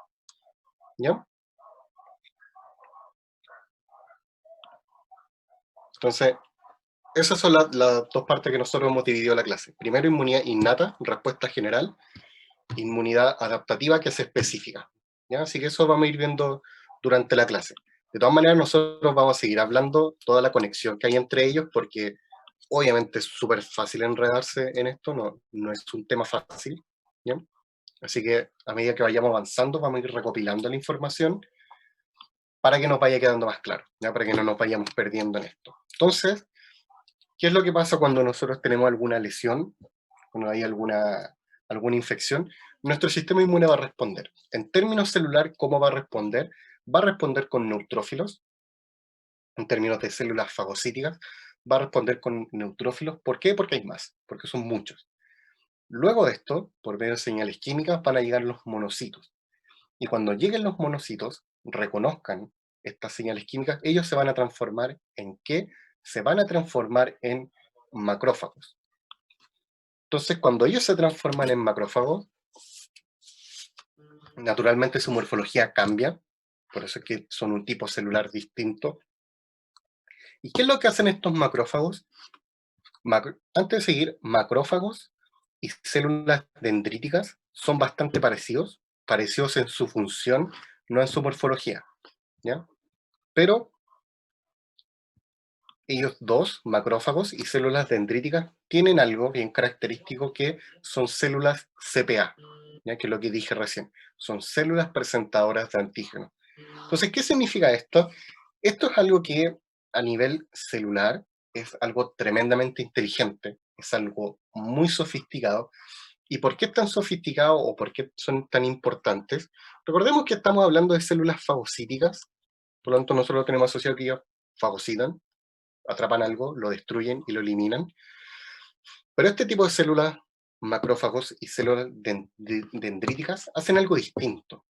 ¿Ya? Entonces, esas son las dos partes que nosotros hemos dividido la clase. Primero, inmunidad innata, respuesta general, inmunidad adaptativa, que es específica. ¿Ya? Así que eso vamos a ir viendo durante la clase. De todas maneras, nosotros vamos a seguir hablando toda la conexión que hay entre ellos, porque obviamente es súper fácil enredarse en esto, no es un tema fácil. ¿Ya? Así que a medida que vayamos avanzando, vamos a ir recopilando la información para que nos vaya quedando más claro, ¿ya? Para que no nos vayamos perdiendo en esto. Entonces, ¿qué es lo que pasa cuando nosotros tenemos alguna lesión, cuando hay alguna infección? Nuestro sistema inmune va a responder. En términos celular, ¿cómo va a responder? Va a responder con neutrófilos. En términos de células fagocíticas, va a responder con neutrófilos. ¿Por qué? Porque hay más, porque son muchos. Luego de esto, por medio de señales químicas, van a llegar los monocitos. Y cuando lleguen los monocitos, reconozcan estas señales químicas, ellos se van a transformar ¿en qué? Se van a transformar en macrófagos. Entonces, cuando ellos se transforman en macrófagos, naturalmente su morfología cambia, por eso es que son un tipo celular distinto. ¿Y qué es lo que hacen estos macrófagos? Antes de seguir, macrófagos y células dendríticas son bastante parecidos en su función, no en su morfología, ¿ya? Pero ellos dos, macrófagos y células dendríticas, tienen algo bien característico, que son células CPA, ¿ya? Que es lo que dije recién, son células presentadoras de antígenos. Entonces, ¿qué significa esto? Esto es algo que a nivel celular es algo tremendamente inteligente, es algo muy sofisticado. ¿Y por qué es tan sofisticado o por qué son tan importantes? Recordemos que estamos hablando de células fagocíticas, por lo tanto nosotros tenemos asociado que ellos fagocitan, atrapan algo, lo destruyen y lo eliminan. Pero este tipo de células, macrófagos y células dendríticas, hacen algo distinto.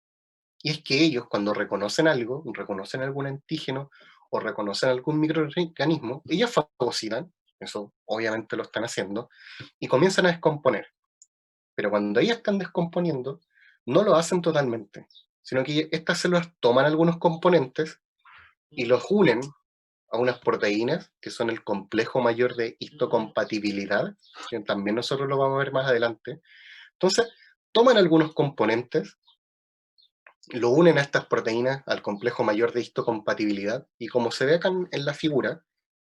Y es que ellos, cuando reconocen algo, reconocen algún antígeno o reconocen algún microorganismo, ellos fagocitan, eso obviamente lo están haciendo, y comienzan a descomponer. pero cuando ellas están descomponiendo, no lo hacen totalmente, sino que estas células toman algunos componentes y los unen a unas proteínas, que son el complejo mayor de histocompatibilidad, que también nosotros lo vamos a ver más adelante. Entonces, toman algunos componentes, lo unen a estas proteínas, al complejo mayor de histocompatibilidad, y como se ve acá en la figura,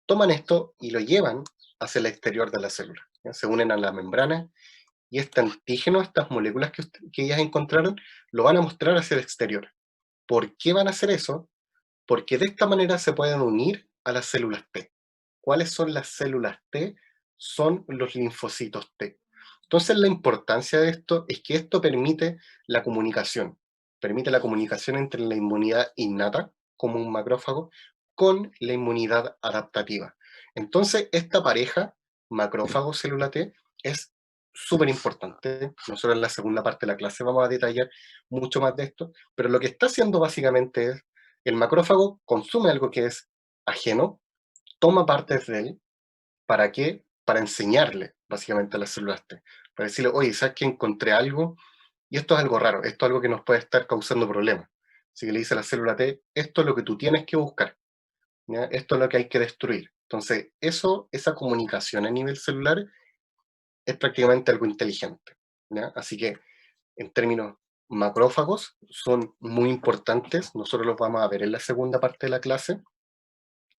toman esto y lo llevan hacia el exterior de la célula, ¿ya? Se unen a la membrana, y este antígeno, estas moléculas que ellas encontraron, lo van a mostrar hacia el exterior. ¿Por qué van a hacer eso? Porque de esta manera se pueden unir a las células T. ¿Cuáles son las células T? Son los linfocitos T. Entonces la importancia de esto es que esto permite la comunicación entre la inmunidad innata, como un macrófago, con la inmunidad adaptativa. Entonces esta pareja, macrófago-célula T, es súper importante. Nosotros en la segunda parte de la clase vamos a detallar mucho más de esto, pero lo que está haciendo básicamente es el macrófago consume algo que es ajeno, toma partes de él, ¿para qué? Para enseñarle, básicamente, a las células T. Para decirle, oye, ¿sabes que encontré algo? Y esto es algo raro, esto es algo que nos puede estar causando problemas. Así que le dice a la célula T, esto es lo que tú tienes que buscar, ¿ya? Esto es lo que hay que destruir. Entonces, esa comunicación a nivel celular es prácticamente algo inteligente, ¿ya? Así que, en términos macrófagos, son muy importantes, nosotros los vamos a ver en la segunda parte de la clase,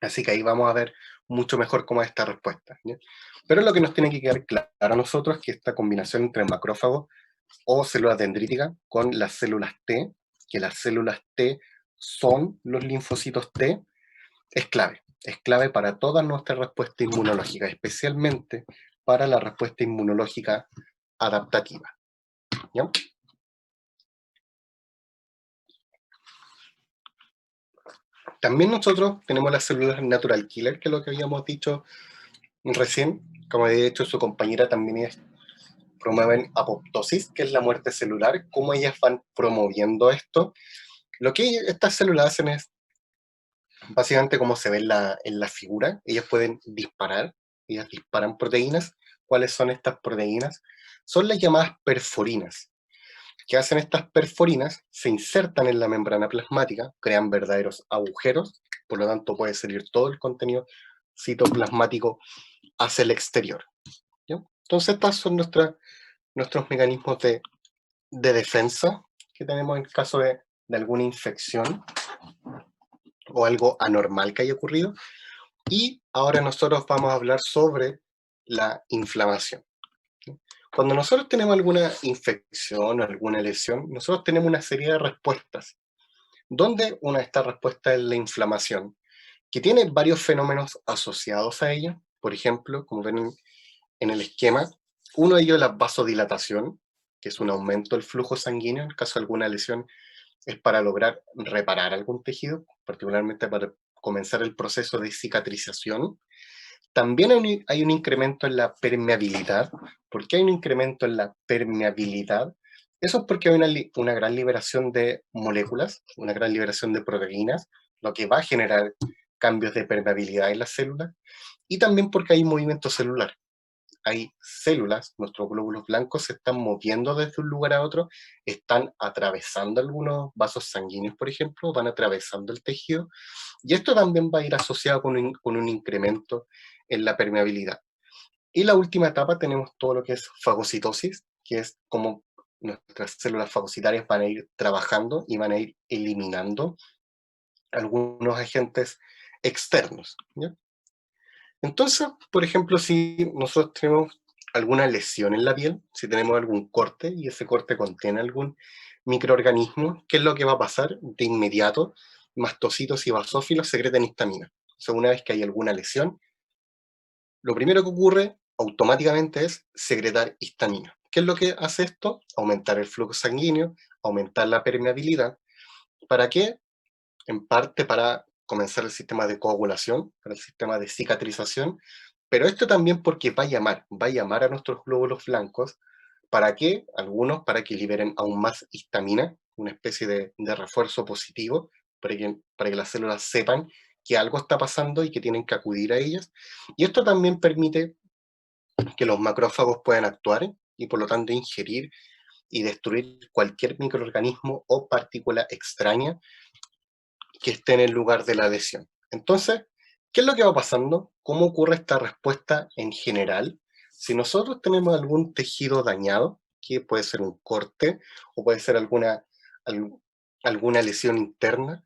así que ahí vamos a ver mucho mejor cómo es esta respuesta, ¿ya? Pero lo que nos tiene que quedar claro a nosotros es que esta combinación entre macrófagos o células dendríticas con las células T, que las células T son los linfocitos T, es clave para toda nuestra respuesta inmunológica, especialmente para la respuesta inmunológica adaptativa, ¿ya? También nosotros tenemos las células natural killer, que es lo que habíamos dicho recién, como de hecho su compañera también promueven apoptosis, que es la muerte celular, cómo ellas van promoviendo esto. Lo que estas células hacen es, básicamente como se ve en la figura, ellas pueden disparar, ellas disparan proteínas. ¿Cuáles son estas proteínas? Son las llamadas perforinas. ¿Qué hacen estas perforinas? Se insertan en la membrana plasmática, crean verdaderos agujeros, por lo tanto puede salir todo el contenido citoplasmático hacia el exterior, ¿ya? Entonces estos son nuestros mecanismos de defensa que tenemos en caso de alguna infección o algo anormal que haya ocurrido. Y ahora nosotros vamos a hablar sobre la inflamación. Cuando nosotros tenemos alguna infección o alguna lesión, nosotros tenemos una serie de respuestas, donde una de estas respuestas es la inflamación, que tiene varios fenómenos asociados a ella. Por ejemplo, como ven en el esquema, uno de ellos es la vasodilatación, que es un aumento del flujo sanguíneo. En caso de alguna lesión es para lograr reparar algún tejido, particularmente para comenzar el proceso de cicatrización. También hay un incremento en la permeabilidad. ¿Por qué hay un incremento en la permeabilidad? Eso es porque hay una gran liberación de moléculas, una gran liberación de proteínas, lo que va a generar cambios de permeabilidad en las células, y también porque hay movimiento celular. Hay células, nuestros glóbulos blancos se están moviendo desde un lugar a otro, están atravesando algunos vasos sanguíneos, por ejemplo, van atravesando el tejido, y esto también va a ir asociado con un incremento en la permeabilidad. Y la última etapa tenemos todo lo que es fagocitosis, que es como nuestras células fagocitarias van a ir trabajando y van a ir eliminando algunos agentes externos, ¿ya? Entonces, por ejemplo, si nosotros tenemos alguna lesión en la piel, si tenemos algún corte y ese corte contiene algún microorganismo, ¿qué es lo que va a pasar? De inmediato, mastocitos y basófilos secretan histamina. O sea, una vez que hay alguna lesión, lo primero que ocurre automáticamente es secretar histamina. ¿Qué es lo que hace esto? Aumentar el flujo sanguíneo, aumentar la permeabilidad. ¿Para qué? En parte para comenzar el sistema de coagulación, para el sistema de cicatrización, pero esto también porque va a llamar a nuestros glóbulos blancos. ¿Para qué? Algunos para que liberen aún más histamina, una especie de refuerzo positivo, para que las células sepan que algo está pasando y que tienen que acudir a ellas. Y esto también permite que los macrófagos puedan actuar y por lo tanto ingerir y destruir cualquier microorganismo o partícula extraña que esté en el lugar de la lesión. Entonces, ¿qué es lo que va pasando? ¿Cómo ocurre esta respuesta en general? Si nosotros tenemos algún tejido dañado, que puede ser un corte o puede ser alguna lesión interna,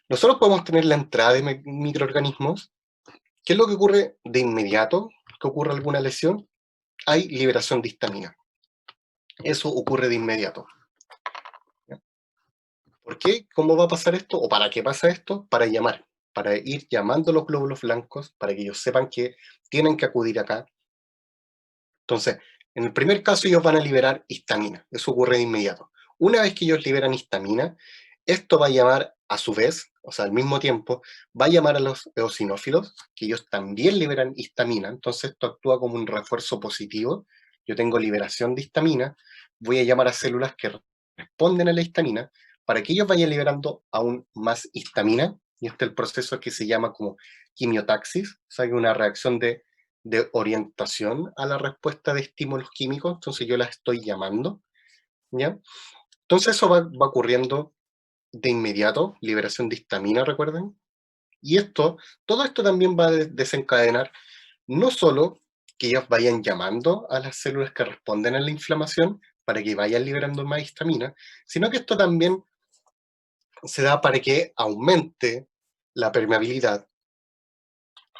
nosotros podemos tener la entrada de microorganismos. ¿Qué es lo que ocurre de inmediato que ocurre alguna lesión? Hay liberación de histamina. Eso ocurre de inmediato. ¿Ya? ¿Por qué? ¿Cómo va a pasar esto? ¿O para qué pasa esto? Para llamar, para ir llamando a los glóbulos blancos, para que ellos sepan que tienen que acudir acá. Entonces, en el primer caso ellos van a liberar histamina. Eso ocurre de inmediato. Una vez que ellos liberan histamina, esto va a llamar a su vez, o sea, al mismo tiempo, va a llamar a los eosinófilos, que ellos también liberan histamina. Entonces esto actúa como un refuerzo positivo. Yo tengo liberación de histamina, voy a llamar a células que responden a la histamina para que ellos vayan liberando aún más histamina. Y este es el proceso que se llama como quimiotaxis, o sea, que una reacción de orientación a la respuesta de estímulos químicos. Entonces yo la estoy llamando, ¿ya? Entonces eso va ocurriendo de inmediato, liberación de histamina, recuerden. Y todo esto también va a desencadenar no solo que ellos vayan llamando a las células que responden a la inflamación para que vayan liberando más histamina, sino que esto también se da para que aumente la permeabilidad,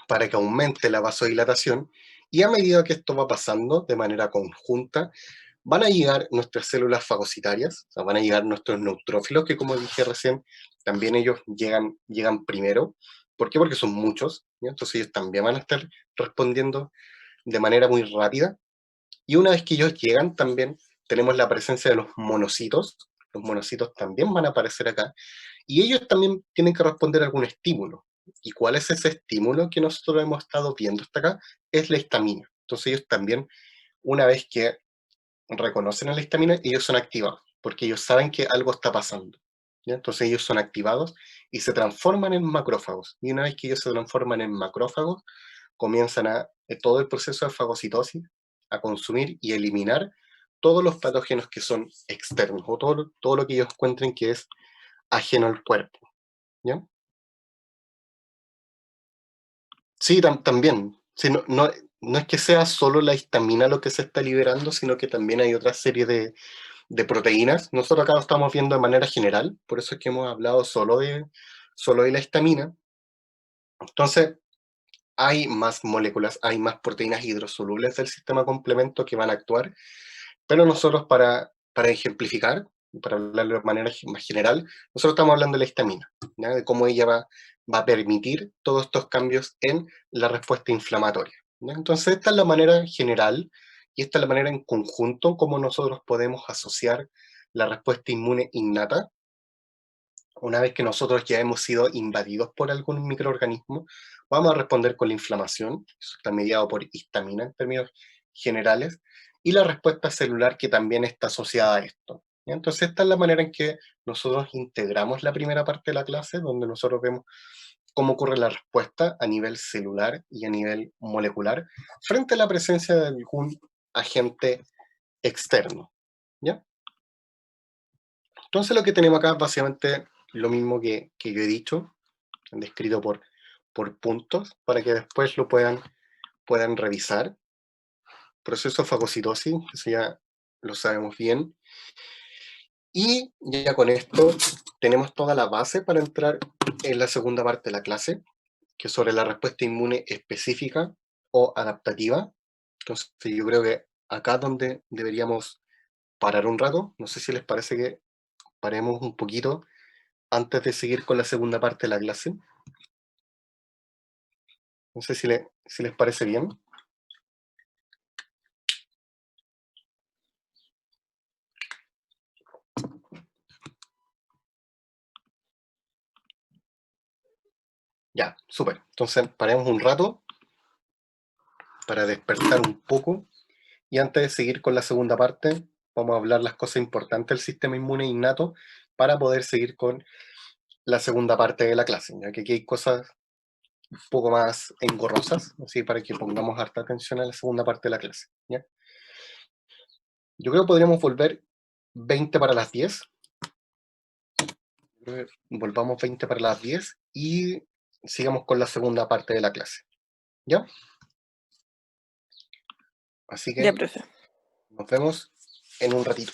para que aumente la vasodilatación, y a medida que esto va pasando de manera conjunta, van a llegar nuestras células fagocitarias, o sea, van a llegar nuestros neutrófilos, que como dije recién, también ellos llegan primero. ¿Por qué? Porque son muchos, ¿ya? Entonces ellos también van a estar respondiendo de manera muy rápida. Y una vez que ellos llegan, también tenemos la presencia de los monocitos. Los monocitos también van a aparecer acá. Y ellos también tienen que responder a algún estímulo. ¿Y cuál es ese estímulo que nosotros hemos estado viendo hasta acá? Es la histamina. Entonces ellos también, una vez que reconocen a la histamina, ellos son activados, porque ellos saben que algo está pasando, ¿ya? Entonces ellos son activados y se transforman en macrófagos. Y una vez que ellos se transforman en macrófagos, comienzan todo el proceso de fagocitosis, a consumir y eliminar todos los patógenos que son externos, o todo lo que ellos encuentren que es ajeno al cuerpo, ¿ya? Sí, también. Sí, no es que sea solo la histamina lo que se está liberando, sino que también hay otra serie de proteínas. Nosotros acá lo estamos viendo de manera general, por eso es que hemos hablado solo de la histamina. Entonces, hay más moléculas, hay más proteínas hidrosolubles del sistema complemento que van a actuar, pero nosotros para ejemplificar, para hablar de manera más general, nosotros estamos hablando de la histamina, ¿ya? De cómo ella va a permitir todos estos cambios en la respuesta inflamatoria, ¿ya? Entonces, esta es la manera general y esta es la manera en conjunto como nosotros podemos asociar la respuesta inmune innata. Una vez que nosotros ya hemos sido invadidos por algún microorganismo, vamos a responder con la inflamación, eso está mediado por histamina en términos generales, y la respuesta celular que también está asociada a esto. ¿Ya? Entonces esta es la manera en que nosotros integramos la primera parte de la clase, donde nosotros vemos cómo ocurre la respuesta a nivel celular y a nivel molecular frente a la presencia de algún agente externo. ¿Ya? Entonces lo que tenemos acá es básicamente lo mismo que yo he dicho, descrito por puntos, para que después lo puedan revisar. Proceso de fagocitosis, eso ya lo sabemos bien. Y ya con esto tenemos toda la base para entrar en la segunda parte de la clase, que es sobre la respuesta inmune específica o adaptativa. Entonces yo creo que acá es donde deberíamos parar un rato. No sé si les parece que paremos un poquito antes de seguir con la segunda parte de la clase. No sé si les parece bien. Ya, súper. Entonces paremos un rato para despertar un poco. Y antes de seguir con la segunda parte, vamos a hablar las cosas importantes del sistema inmune innato para poder seguir con la segunda parte de la clase, ya que aquí hay cosas un poco más engorrosas, así para que pongamos harta atención a la segunda parte de la clase, ¿ya? Yo creo que podríamos volver 20 para las 10. Creo que volvamos 20 para las 10 y sigamos con la segunda parte de la clase. ¿Ya? Así Ya, que profe. nos vemos en un ratito.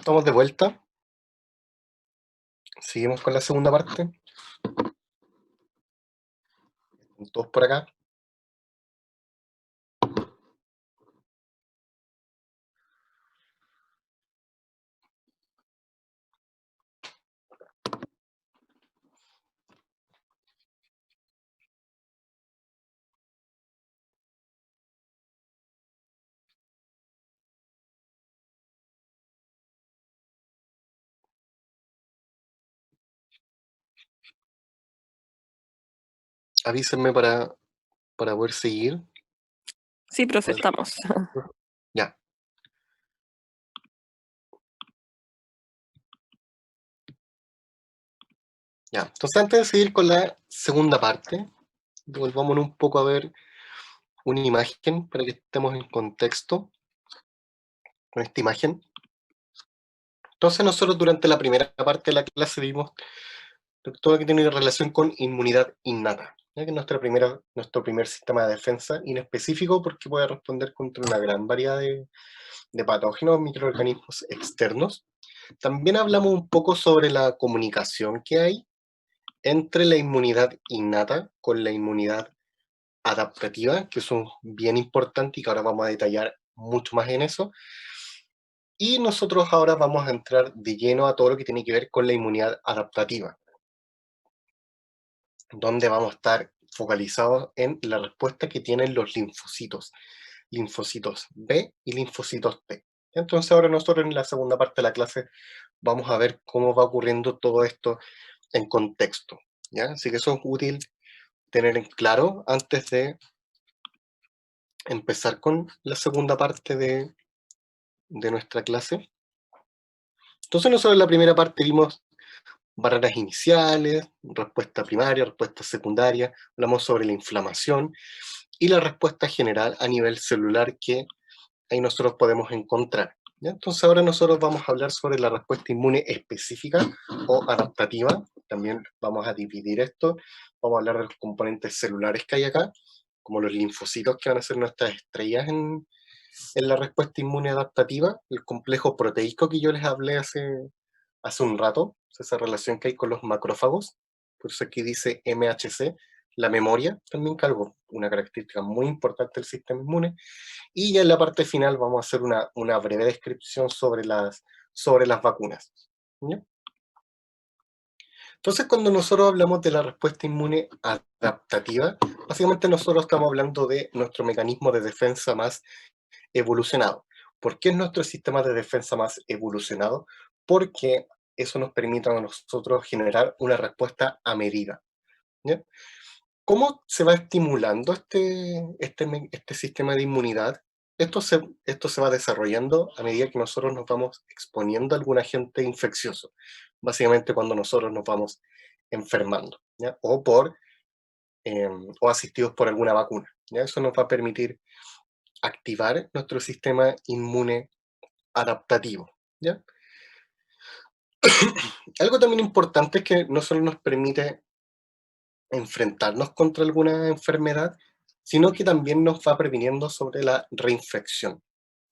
Estamos de vuelta. Seguimos con la segunda parte. Todos por acá. Avísenme para poder seguir. Sí, profe, estamos. Ya. Ya. Entonces, antes de seguir con la segunda parte, volvamos un poco a ver una imagen para que estemos en contexto con esta imagen. Entonces, nosotros durante la primera parte de la clase vimos todo lo que tiene relación con inmunidad innata, ya que es nuestro primer sistema de defensa, inespecífico porque puede responder contra una gran variedad de patógenos, microorganismos externos. También hablamos un poco sobre la comunicación que hay entre la inmunidad innata con la inmunidad adaptativa, que son bien importantes y que ahora vamos a detallar mucho más en eso. Y nosotros ahora vamos a entrar de lleno a todo lo que tiene que ver con la inmunidad adaptativa, donde vamos a estar focalizados en la respuesta que tienen los linfocitos B y linfocitos T. Entonces ahora nosotros en la segunda parte de la clase vamos a ver cómo va ocurriendo todo esto en contexto, ¿ya? Así que eso es útil tener en claro antes de empezar con la segunda parte de nuestra clase. Entonces nosotros en la primera parte vimos barreras iniciales, respuesta primaria, respuesta secundaria, hablamos sobre la inflamación y la respuesta general a nivel celular que ahí nosotros podemos encontrar, ¿ya? Entonces ahora nosotros vamos a hablar sobre la respuesta inmune específica o adaptativa. También vamos a dividir esto, vamos a hablar de los componentes celulares que hay acá, como los linfocitos que van a ser nuestras estrellas en la respuesta inmune adaptativa, el complejo proteico que yo les hablé hace un rato, esa relación que hay con los macrófagos, por eso aquí dice MHC, la memoria, también que algo, una característica muy importante del sistema inmune, y ya en la parte final vamos a hacer una breve descripción sobre las vacunas, ¿ya? Entonces, cuando nosotros hablamos de la respuesta inmune adaptativa, básicamente nosotros estamos hablando de nuestro mecanismo de defensa más evolucionado. ¿Por qué es nuestro sistema de defensa más evolucionado? Porque eso nos permite a nosotros generar una respuesta a medida, ¿ya? ¿Cómo se va estimulando este sistema de inmunidad? Esto se va desarrollando a medida que nosotros nos vamos exponiendo a algún agente infeccioso, básicamente cuando nosotros nos vamos enfermando, ¿ya? O asistidos por alguna vacuna, ¿ya? Eso nos va a permitir activar nuestro sistema inmune adaptativo, ¿ya? Algo también importante es que no solo nos permite enfrentarnos contra alguna enfermedad, sino que también nos va previniendo sobre la reinfección.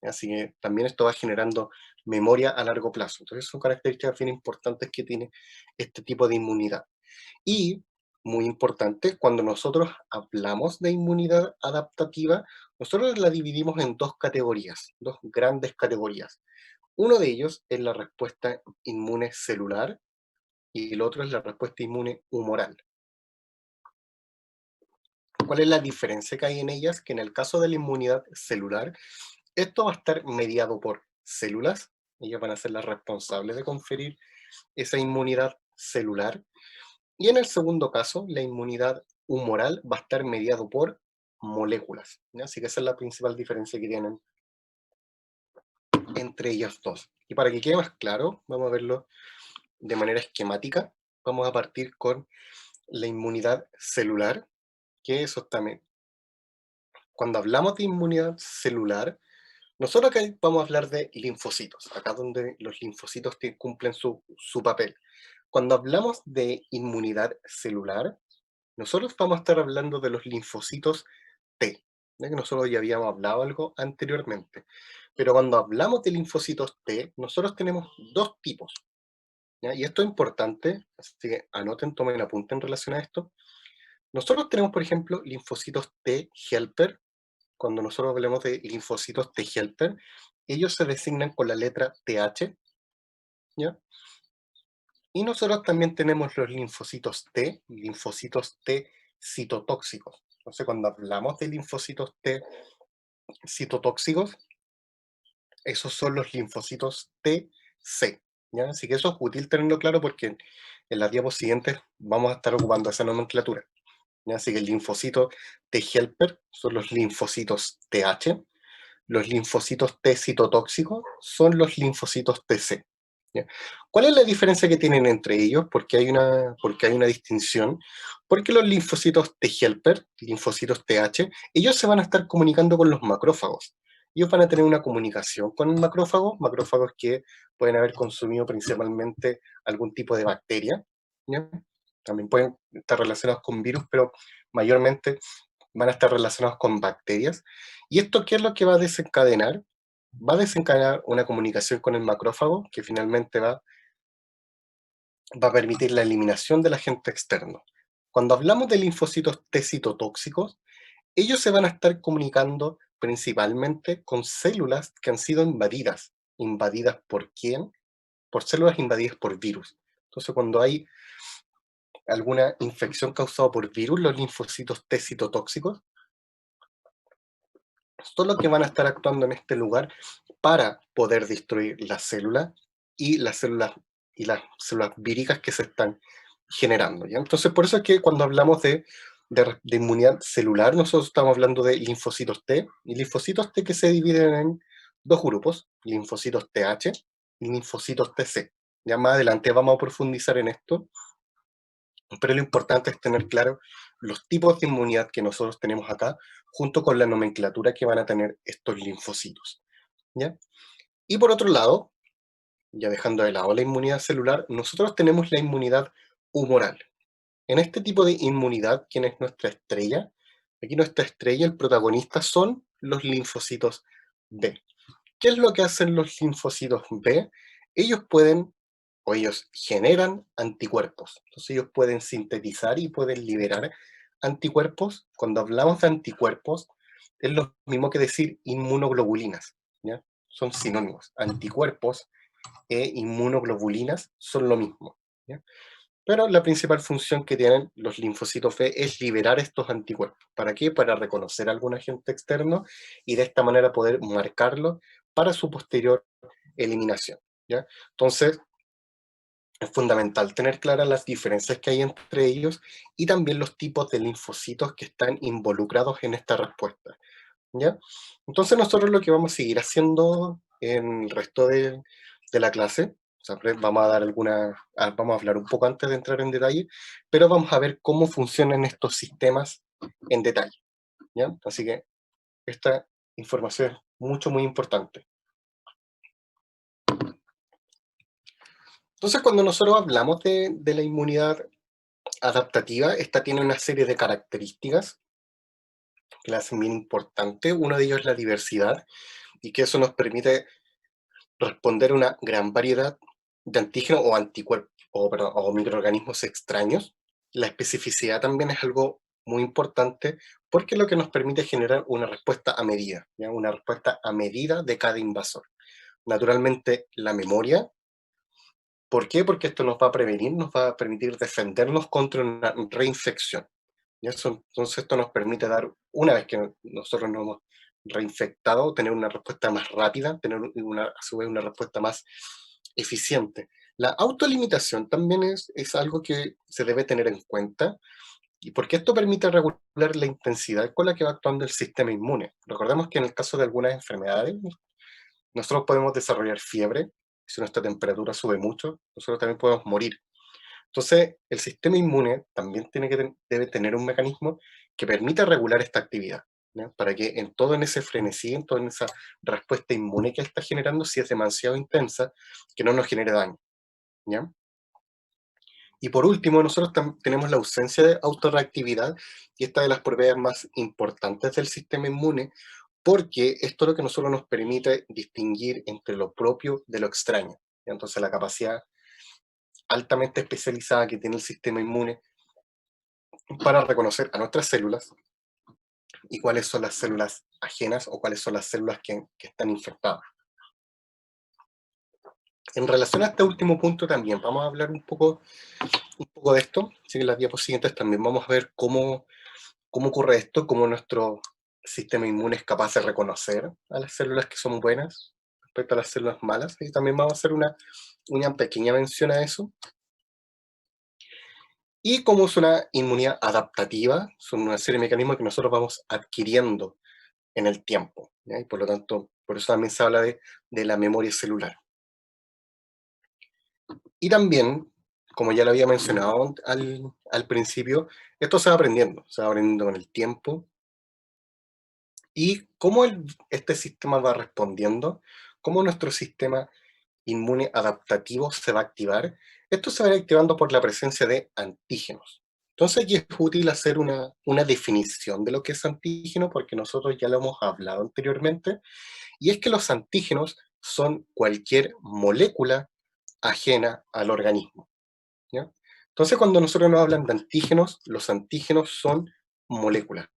Así que también esto va generando memoria a largo plazo. Entonces son características bien importantes que tiene este tipo de inmunidad. Y, muy importante, cuando nosotros hablamos de inmunidad adaptativa, nosotros la dividimos en dos categorías, dos grandes categorías. Uno de ellos es la respuesta inmune celular y el otro es la respuesta inmune humoral. ¿Cuál es la diferencia que hay en ellas? Que en el caso de la inmunidad celular, esto va a estar mediado por células, ellas van a ser las responsables de conferir esa inmunidad celular, y en el segundo caso, la inmunidad humoral va a estar mediado por moléculas, ¿ya? Así que esa es la principal diferencia que tienen entre ellas dos. Y para que quede más claro, vamos a verlo de manera esquemática, vamos a partir con la inmunidad celular, que eso también. Cuando hablamos de inmunidad celular, nosotros acá vamos a hablar de linfocitos, acá donde los linfocitos cumplen su papel. Cuando hablamos de inmunidad celular, nosotros vamos a estar hablando de los linfocitos T, ya que nosotros ya habíamos hablado algo anteriormente. Pero cuando hablamos de linfocitos T, nosotros tenemos dos tipos, ¿ya? Y esto es importante, así que anoten, tomen apunte en relación a esto. Nosotros tenemos, por ejemplo, linfocitos T helper. Cuando nosotros hablamos de linfocitos T helper, ellos se designan con la letra TH, ¿ya? Y nosotros también tenemos los linfocitos T citotóxicos. Entonces, cuando hablamos de linfocitos T citotóxicos, esos son los linfocitos TC, ¿ya? Así que eso es útil tenerlo claro porque en las diapos siguientes vamos a estar ocupando esa nomenclatura, ¿ya? Así que el linfocito T helper son los linfocitos TH, los linfocitos T citotóxicos son los linfocitos TC, ¿ya? ¿Cuál es la diferencia que tienen entre ellos? Porque hay una distinción. Porque los linfocitos T helper, linfocitos TH, ellos se van a estar comunicando con los macrófagos. Ellos van a tener una comunicación con el macrófago, macrófagos que pueden haber consumido principalmente algún tipo de bacteria, ¿ya? También pueden estar relacionados con virus, pero mayormente van a estar relacionados con bacterias. ¿Y esto qué es lo que va a desencadenar? Va a desencadenar una comunicación con el macrófago que finalmente va a permitir la eliminación del agente externo. Cuando hablamos de linfocitos T citotóxicos, ellos se van a estar comunicando principalmente con células que han sido invadidas. ¿Invadidas por quién? Por células invadidas por virus. Entonces, cuando hay alguna infección causada por virus, los linfocitos T citotóxicos son los que van a estar actuando en este lugar para poder destruir las células y las células víricas que se están generando, ¿ya? Entonces, por eso es que cuando hablamos de inmunidad celular, nosotros estamos hablando de linfocitos T, y linfocitos T que se dividen en dos grupos, linfocitos TH y linfocitos TC. Ya más adelante vamos a profundizar en esto, pero lo importante es tener claro los tipos de inmunidad que nosotros tenemos acá, junto con la nomenclatura que van a tener estos linfocitos, ¿ya? Y por otro lado, ya dejando de lado la inmunidad celular, nosotros tenemos la inmunidad humoral. En este tipo de inmunidad, ¿quién es nuestra estrella? Aquí nuestra estrella, el protagonista, son los linfocitos B. ¿Qué es lo que hacen los linfocitos B? Ellos pueden, o ellos generan anticuerpos. Entonces ellos pueden sintetizar y pueden liberar anticuerpos. Cuando hablamos de anticuerpos, es lo mismo que decir inmunoglobulinas, ¿ya? Son sinónimos. Anticuerpos e inmunoglobulinas son lo mismo, ¿ya? Pero la principal función que tienen los linfocitos B es liberar estos anticuerpos. ¿Para qué? Para reconocer algún agente externo y de esta manera poder marcarlo para su posterior eliminación, ¿ya? Entonces, es fundamental tener claras las diferencias que hay entre ellos y también los tipos de linfocitos que están involucrados en esta respuesta, ¿ya? Entonces nosotros lo que vamos a seguir haciendo en el resto de la clase, o sea, vamos a dar vamos a hablar un poco antes de entrar en detalle, pero vamos a ver cómo funcionan estos sistemas en detalle, ¿ya? Así que esta información es muy importante. Entonces, cuando nosotros hablamos de la inmunidad adaptativa, esta tiene una serie de características que la hacen bien importante. Uno de ellos es la diversidad, y que eso nos permite responder a una gran variedad de antígenos o anticuerpos, o microorganismos extraños. La especificidad también es algo muy importante porque es lo que nos permite generar una respuesta a medida, ¿ya? Una respuesta a medida de cada invasor. Naturalmente, la memoria. ¿Por qué? Porque esto nos va a prevenir, nos va a permitir defendernos contra una reinfección. ¿Ya? Entonces esto nos permite dar, una vez que nosotros nos hemos reinfectado, tener una respuesta más rápida, tener a su vez una respuesta más eficiente. La autolimitación también es algo que se debe tener en cuenta, y porque esto permite regular la intensidad con la que va actuando el sistema inmune. Recordemos que en el caso de algunas enfermedades, nosotros podemos desarrollar fiebre, si nuestra temperatura sube mucho, nosotros también podemos morir. Entonces, el sistema inmune también debe tener un mecanismo que permita regular esta actividad, ¿ya? Para que en todo en ese frenesí, en toda esa respuesta inmune que está generando, si es demasiado intensa, que no nos genere daño, ¿ya? Y por último, nosotros tenemos la ausencia de autorreactividad, y esta es de las propiedades más importantes del sistema inmune, porque esto es lo que nosotros nos permite distinguir entre lo propio de lo extraño. Entonces la capacidad altamente especializada que tiene el sistema inmune para reconocer a nuestras células y cuáles son las células ajenas o cuáles son las células que están infectadas. En relación a este último punto también vamos a hablar un poco de esto, así que en las diapositivas siguientes también vamos a ver cómo ocurre esto, cómo nuestro sistema inmune es capaz de reconocer a las células que son buenas respecto a las células malas, y también vamos a hacer una pequeña mención a eso. Y cómo es una inmunidad adaptativa, son una serie de mecanismos que nosotros vamos adquiriendo en el tiempo, ¿ya? Y por lo tanto, por eso también se habla de la memoria celular. Y también, como ya lo había mencionado al principio, esto se va aprendiendo con el tiempo. Y cómo este sistema va respondiendo, cómo nuestro sistema inmune adaptativo se va a activar. Esto se va a ir activando por la presencia de antígenos. Entonces aquí es útil hacer una definición de lo que es antígeno, porque nosotros ya lo hemos hablado anteriormente, y es que los antígenos son cualquier molécula ajena al organismo, ¿ya? Entonces cuando nosotros nos hablan de antígenos, los antígenos son moléculas,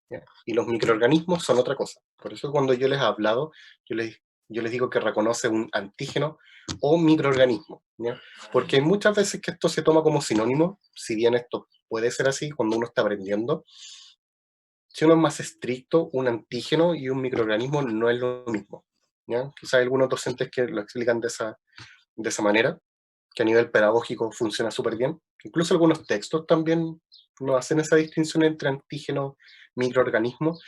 ¿ya? Y los microorganismos son otra cosa. Por eso cuando yo les he hablado, yo les digo que reconoce un antígeno o microorganismo, ¿ya? Porque hay muchas veces que esto se toma como sinónimo, si bien esto puede ser así cuando uno está aprendiendo. Si uno es más estricto, un antígeno y un microorganismo no es lo mismo, ¿ya? Quizás hay algunos docentes que lo explican de esa manera, que a nivel pedagógico funciona súper bien. Incluso algunos textos también nos hacen esa distinción entre antígeno y microorganismo,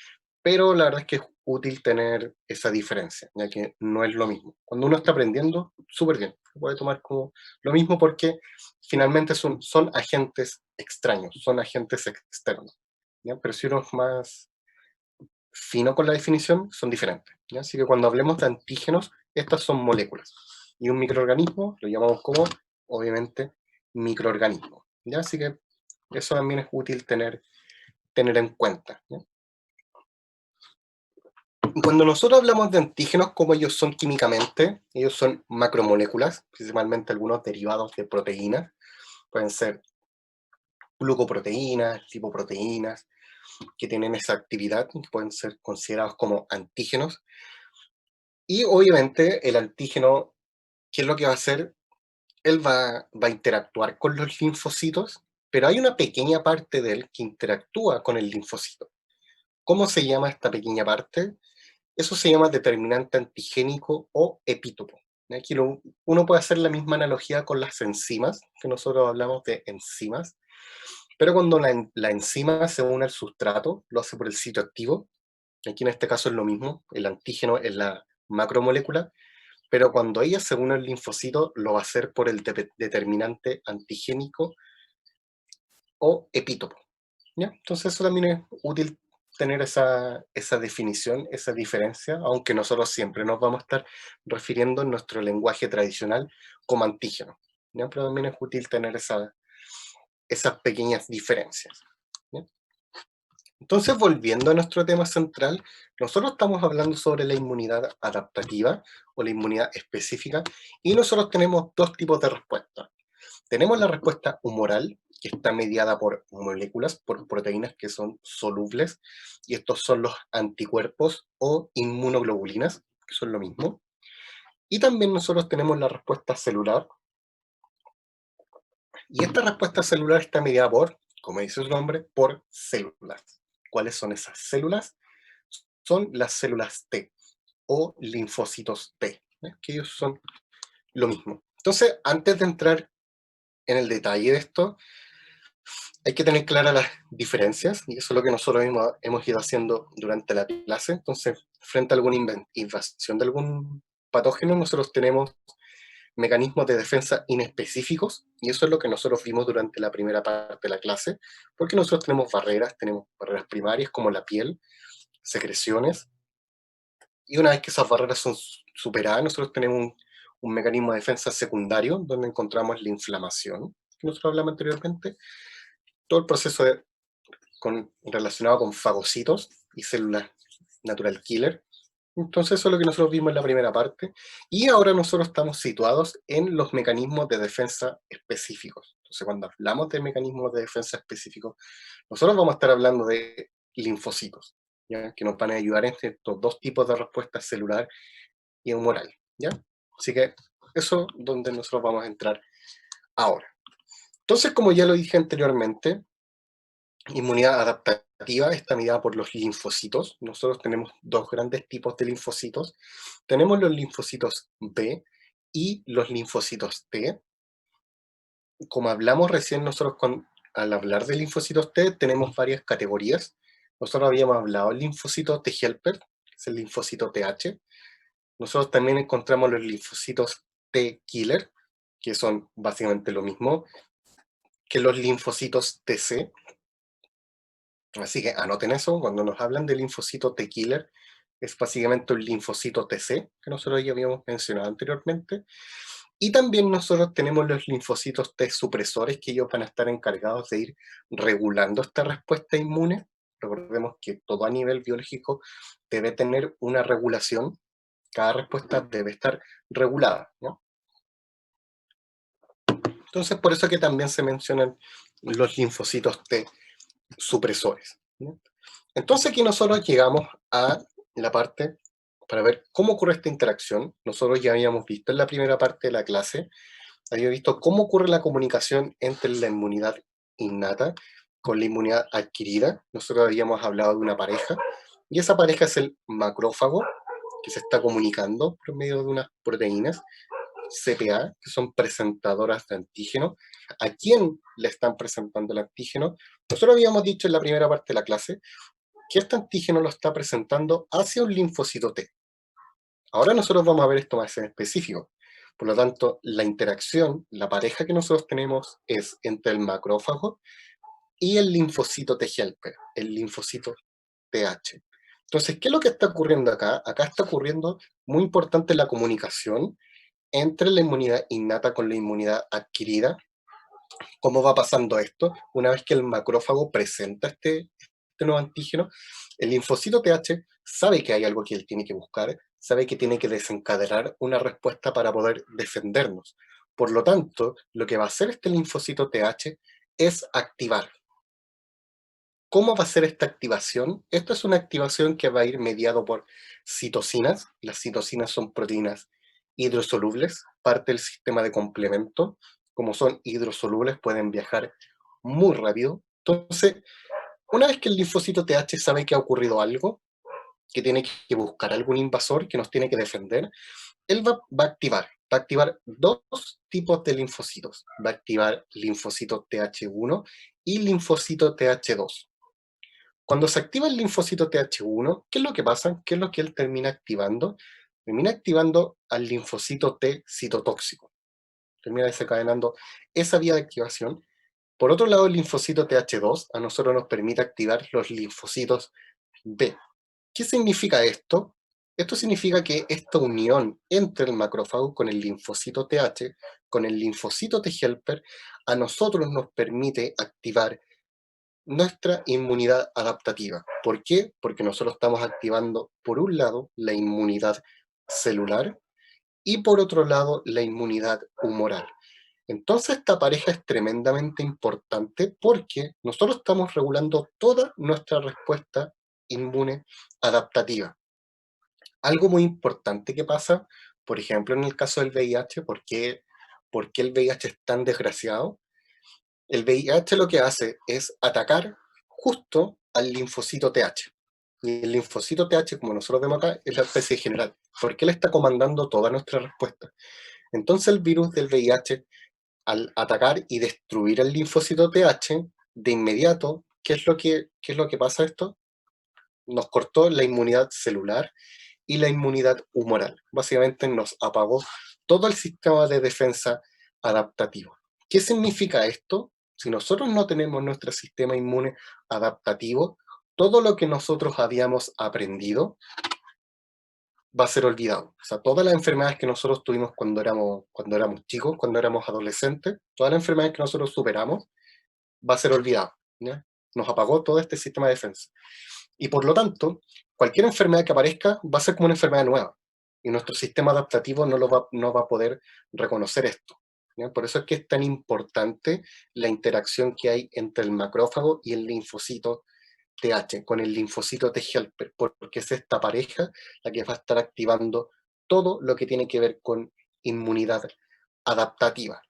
pero la verdad es que es útil tener esa diferencia, ya que no es lo mismo. Cuando uno está aprendiendo, súper bien, se puede tomar como lo mismo porque finalmente son agentes extraños, son agentes externos, ¿ya? Pero si uno es más fino con la definición, son diferentes, ¿ya? Así que cuando hablemos de antígenos, estas son moléculas. Y un microorganismo lo llamamos como, obviamente, microorganismo, ¿ya? Así que eso también es útil tener en cuenta, ¿ya? Y cuando nosotros hablamos de antígenos, como ellos son químicamente, ellos son macromoléculas, principalmente algunos derivados de proteínas, pueden ser glucoproteínas, lipoproteínas, que tienen esa actividad, que pueden ser considerados como antígenos. Y obviamente el antígeno, ¿qué es lo que va a hacer? Él va a interactuar con los linfocitos, pero hay una pequeña parte de él que interactúa con el linfocito. ¿Cómo se llama esta pequeña parte? Eso se llama determinante antigénico o epítopo. Aquí uno puede hacer la misma analogía con las enzimas, que nosotros hablamos de enzimas, pero cuando la enzima se une al sustrato, lo hace por el sitio activo. Aquí en este caso es lo mismo, el antígeno es la macromolécula, pero cuando ella se une al linfocito, lo va a hacer por el determinante antigénico o epítopo, ¿ya? Entonces eso también es útil tener esa definición, esa diferencia, aunque nosotros siempre nos vamos a estar refiriendo en nuestro lenguaje tradicional como antígeno, ¿ya? Pero también es útil tener esas pequeñas diferencias, ¿ya? Entonces, volviendo a nuestro tema central, nosotros estamos hablando sobre la inmunidad adaptativa o la inmunidad específica, y nosotros tenemos dos tipos de respuestas. Tenemos la respuesta humoral, que está mediada por moléculas, por proteínas que son solubles, y estos son los anticuerpos o inmunoglobulinas, que son lo mismo. Y también nosotros tenemos la respuesta celular, y esta respuesta celular está mediada por, como dice su nombre, por células. ¿Cuáles son esas células? Son las células T o linfocitos T, ¿eh? Que ellos son lo mismo. Entonces, antes de entrar en el detalle de esto, hay que tener claras las diferencias, y eso es lo que nosotros hemos ido haciendo durante la clase. Entonces, frente a alguna invasión de algún patógeno, nosotros tenemos mecanismos de defensa inespecíficos, y eso es lo que nosotros vimos durante la primera parte de la clase, porque nosotros tenemos barreras primarias como la piel, secreciones, y una vez que esas barreras son superadas, nosotros tenemos un mecanismo de defensa secundario, donde encontramos la inflamación, que nosotros hablamos anteriormente, todo el proceso relacionado con fagocitos y células natural killer. Entonces eso es lo que nosotros vimos en la primera parte. Y ahora nosotros estamos situados en los mecanismos de defensa específicos. Entonces cuando hablamos de mecanismos de defensa específicos, nosotros vamos a estar hablando de linfocitos, ¿ya? Que nos van a ayudar en estos dos tipos de respuestas, celular y humoral, ¿ya? Así que eso es donde nosotros vamos a entrar ahora. Entonces, como ya lo dije anteriormente, inmunidad adaptativa está medida por los linfocitos. Nosotros tenemos dos grandes tipos de linfocitos. Tenemos los linfocitos B y los linfocitos T. Como hablamos recién nosotros al hablar de linfocitos T, tenemos varias categorías. Nosotros habíamos hablado del linfocito T helper, que es el linfocito TH. Nosotros también encontramos los linfocitos T killer, que son básicamente lo mismo que los linfocitos TC. Así que anoten eso, cuando nos hablan del linfocito T killer, es básicamente un linfocito TC, que nosotros ya habíamos mencionado anteriormente. Y también nosotros tenemos los linfocitos T supresores, que ellos van a estar encargados de ir regulando esta respuesta inmune. Recordemos que todo a nivel biológico debe tener una regulación, cada respuesta debe estar regulada, ¿no? Entonces, por eso que también se mencionan los linfocitos T supresores, ¿no? Entonces aquí nosotros llegamos a la parte para ver cómo ocurre esta interacción. Nosotros ya habíamos visto en la primera parte de la clase, habíamos visto cómo ocurre la comunicación entre la inmunidad innata con la inmunidad adquirida. Nosotros habíamos hablado de una pareja, y esa pareja es el macrófago, que se está comunicando por medio de unas proteínas, CPA, que son presentadoras de antígeno. ¿A quién le están presentando el antígeno? Nosotros habíamos dicho en la primera parte de la clase que este antígeno lo está presentando hacia un linfocito T. Ahora nosotros vamos a ver esto más en específico. Por lo tanto, la interacción, la pareja que nosotros tenemos es entre el macrófago y el linfocito T helper, el linfocito TH. Entonces, ¿qué es lo que está ocurriendo acá? Acá está ocurriendo, muy importante, la comunicación entre la inmunidad innata con la inmunidad adquirida. ¿Cómo va pasando esto? Una vez que el macrófago presenta este nuevo antígeno, el linfocito TH sabe que hay algo que él tiene que buscar, sabe que tiene que desencadenar una respuesta para poder defendernos. Por lo tanto, lo que va a hacer este linfocito TH es activar. ¿Cómo va a ser esta activación? Esta es una activación que va a ir mediado por citocinas. Las citocinas son proteínas hidrosolubles, parte del sistema de complemento. Como son hidrosolubles, pueden viajar muy rápido. Entonces, una vez que el linfocito TH sabe que ha ocurrido algo, que tiene que buscar algún invasor que nos tiene que defender, él va a activar dos tipos de linfocitos. Va a activar linfocito TH1 y linfocito TH2. Cuando se activa el linfocito TH1, ¿qué es lo que pasa? ¿Qué es lo que él termina activando? Termina activando al linfocito T citotóxico. Termina desencadenando esa vía de activación. Por otro lado, el linfocito TH2 a nosotros nos permite activar los linfocitos B. ¿Qué significa esto? Esto significa que esta unión entre el macrófago con el linfocito TH, con el linfocito T helper, a nosotros nos permite activar nuestra inmunidad adaptativa. ¿Por qué? Porque nosotros estamos activando, por un lado, la inmunidad celular y por otro lado, la inmunidad humoral. Entonces, esta pareja es tremendamente importante porque nosotros estamos regulando toda nuestra respuesta inmune adaptativa. Algo muy importante que pasa, por ejemplo, en el caso del VIH, ¿por qué el VIH es tan desgraciado? El VIH lo que hace es atacar justo al linfocito TH. Y el linfocito TH, como nosotros vemos acá, es la especie general, porque él está comandando toda nuestra respuesta. Entonces el virus del VIH, al atacar y destruir el linfocito TH, de inmediato, ¿qué es lo que pasa esto? Nos cortó la inmunidad celular y la inmunidad humoral. Básicamente nos apagó todo el sistema de defensa adaptativo. ¿Qué significa esto? Si nosotros no tenemos nuestro sistema inmune adaptativo, todo lo que nosotros habíamos aprendido va a ser olvidado. O sea, todas las enfermedades que nosotros tuvimos cuando éramos chicos, cuando éramos adolescentes, todas las enfermedades que nosotros superamos, va a ser olvidado, ¿ya? Nos apagó todo este sistema de defensa. Y por lo tanto, cualquier enfermedad que aparezca va a ser como una enfermedad nueva. Y nuestro sistema adaptativo no va a poder reconocer esto. ¿Ya? Por eso es que es tan importante la interacción que hay entre el macrófago y el linfocito TH, con el linfocito T helper, porque es esta pareja la que va a estar activando todo lo que tiene que ver con inmunidad adaptativa.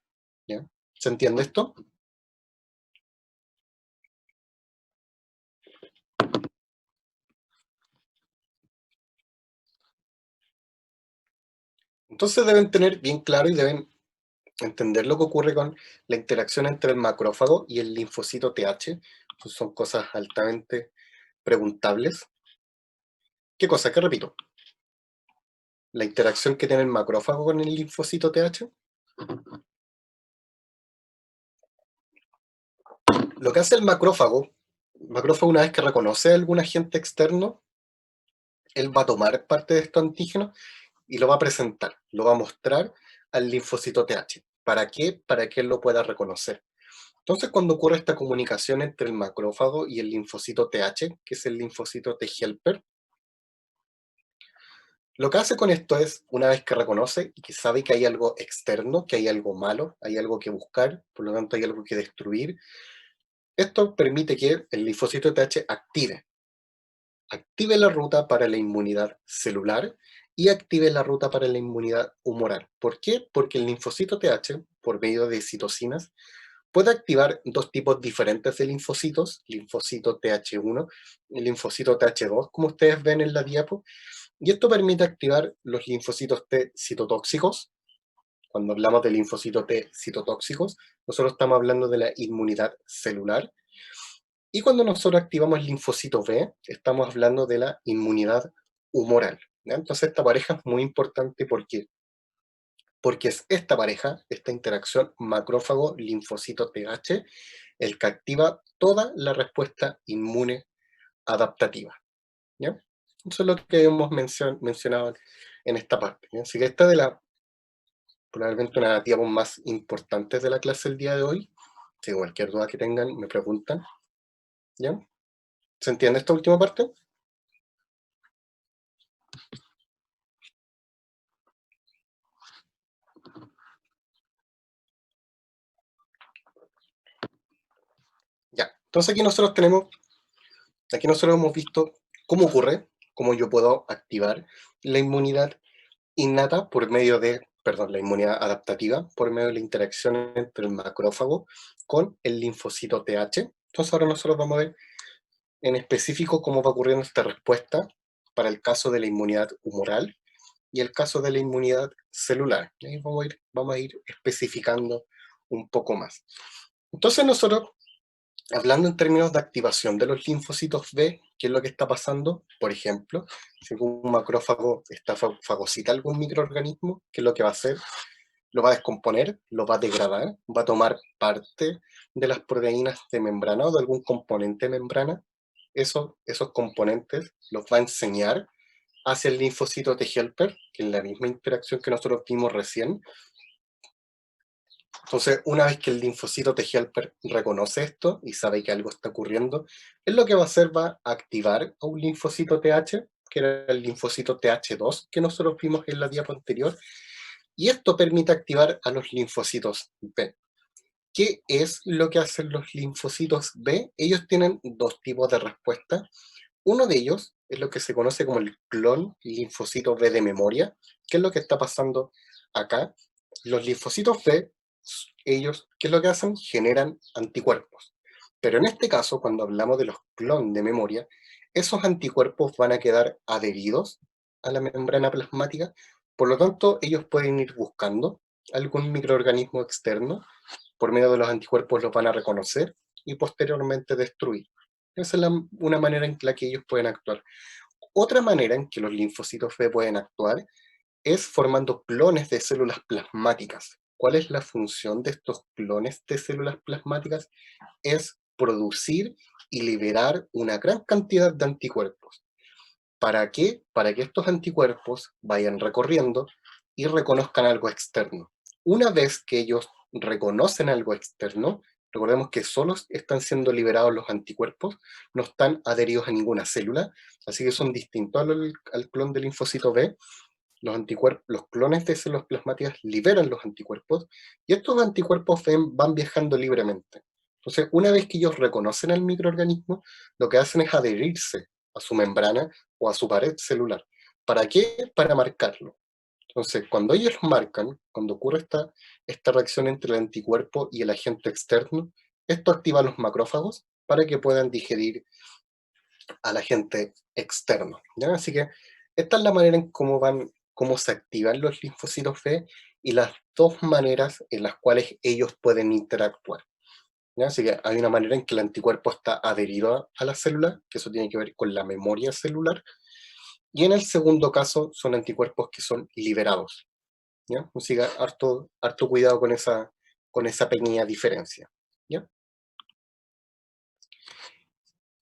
¿Ya? ¿Se entiende esto? Entonces deben tener bien claro y deben entender lo que ocurre con la interacción entre el macrófago y el linfocito TH. Pues son cosas altamente preguntables. ¿Qué cosa? ¿Qué repito? La interacción que tiene el macrófago con el linfocito TH. Lo que hace el macrófago una vez que reconoce a algún agente externo, él va a tomar parte de estos antígenos y lo va a presentar, lo va a mostrar al linfocito TH. ¿Para qué? Para que él lo pueda reconocer. Entonces, cuando ocurre esta comunicación entre el macrófago y el linfocito TH, que es el linfocito T helper, lo que hace con esto es, una vez que reconoce y que sabe que hay algo externo, que hay algo malo, hay algo que buscar, por lo tanto hay algo que destruir, esto permite que el linfocito TH active la ruta para la inmunidad celular y active la ruta para la inmunidad humoral. ¿Por qué? Porque el linfocito TH, por medio de citocinas, puede activar dos tipos diferentes de linfocitos, linfocito TH1 y linfocito TH2, como ustedes ven en la diapo, y esto permite activar los linfocitos T citotóxicos. Cuando hablamos de linfocitos T citotóxicos, nosotros estamos hablando de la inmunidad celular. Y cuando nosotros activamos el linfocito B, estamos hablando de la inmunidad humoral. ¿Ya? Entonces esta pareja es muy importante porque es esta pareja, esta interacción macrófago-linfocito TH, el que activa toda la respuesta inmune adaptativa. ¿Ya? Eso es lo que hemos mencionado en esta parte. ¿Ya? Así que esta de probablemente una de las diapos más importantes de la clase el día de hoy. Si cualquier duda que tengan, me preguntan. ¿Ya? ¿Se entiende esta última parte? Ya. Entonces aquí nosotros hemos visto cómo ocurre, cómo yo puedo activar la inmunidad innata por medio de, la inmunidad adaptativa por medio de la interacción entre el macrófago con el linfocito TH. Entonces ahora nosotros vamos a ver en específico cómo va ocurriendo esta respuesta para el caso de la inmunidad humoral y el caso de la inmunidad celular. Y ahí vamos a ir especificando un poco más. Entonces nosotros, hablando en términos de activación de los linfocitos B, ¿qué es lo que está pasando? Por ejemplo, si un macrófago fagocita algún microorganismo, ¿qué es lo que va a hacer? Lo va a descomponer, lo va a degradar, va a tomar parte de las proteínas de membrana o de algún componente de membrana. Esos componentes los va a enseñar hacia el linfocito T helper, que es la misma interacción que nosotros vimos recién. Entonces, una vez que el linfocito T helper reconoce esto y sabe que algo está ocurriendo, él lo que va a hacer va a activar a un linfocito TH, que era el linfocito TH2 que nosotros vimos en la diapo anterior, y esto permite activar a los linfocitos B. ¿Qué es lo que hacen los linfocitos B? Ellos tienen dos tipos de respuesta. Uno de ellos es lo que se conoce como el clon linfocito B de memoria. ¿Qué es lo que está pasando acá? Los linfocitos B, ellos, ¿qué es lo que hacen? Generan anticuerpos. Pero en este caso, cuando hablamos de los clon de memoria, esos anticuerpos van a quedar adheridos a la membrana plasmática, por lo tanto, ellos pueden ir buscando algún microorganismo externo, por medio de los anticuerpos los van a reconocer y posteriormente destruir. Esa es una manera en la que ellos pueden actuar. Otra manera en que los linfocitos B pueden actuar es formando clones de células plasmáticas. ¿Cuál es la función de estos clones de células plasmáticas? Es producir y liberar una gran cantidad de anticuerpos. ¿Para qué? Para que estos anticuerpos vayan recorriendo y reconozcan algo externo. Una vez que ellos reconocen algo externo, Recordemos que solo están siendo liberados los anticuerpos, no están adheridos a ninguna célula, así que son distintos al clon del linfocito B. Los clones de células plasmáticas liberan los anticuerpos, y estos anticuerpos van viajando libremente. Entonces, una vez que ellos reconocen al microorganismo, lo que hacen es adherirse a su membrana o a su pared celular. ¿Para qué? Para marcarlo. Entonces, cuando ellos lo marcan, cuando ocurre esta reacción entre el anticuerpo y el agente externo, esto activa los macrófagos para que puedan digerir al agente externo, ¿ya? Así que esta es la manera en cómo se activan los linfocitos B y las dos maneras en las cuales ellos pueden interactuar, ¿ya? Así que hay una manera en que el anticuerpo está adherido a la célula, que eso tiene que ver con la memoria celular, y en el segundo caso son anticuerpos que son liberados, ¿ya? Así que harto cuidado con esa pequeña diferencia, ¿ya?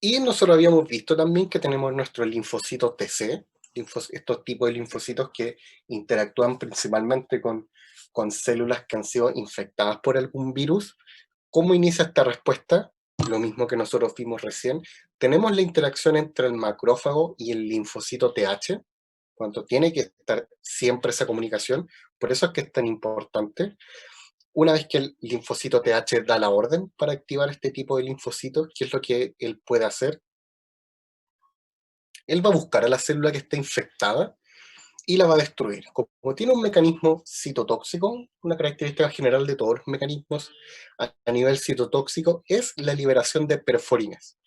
Y nosotros habíamos visto también que tenemos nuestros linfocitos TC, estos tipos de linfocitos que interactúan principalmente con células que han sido infectadas por algún virus. ¿Cómo inicia esta respuesta? Lo mismo que nosotros vimos recién. Tenemos la interacción entre el macrófago y el linfocito TH, cuando tiene que estar siempre esa comunicación, por eso es que es tan importante. Una vez que el linfocito TH da la orden para activar este tipo de linfocitos, ¿qué es lo que él puede hacer? Él va a buscar a la célula que está infectada y la va a destruir. Como tiene un mecanismo citotóxico, una característica general de todos los mecanismos a nivel citotóxico es la liberación de perforines.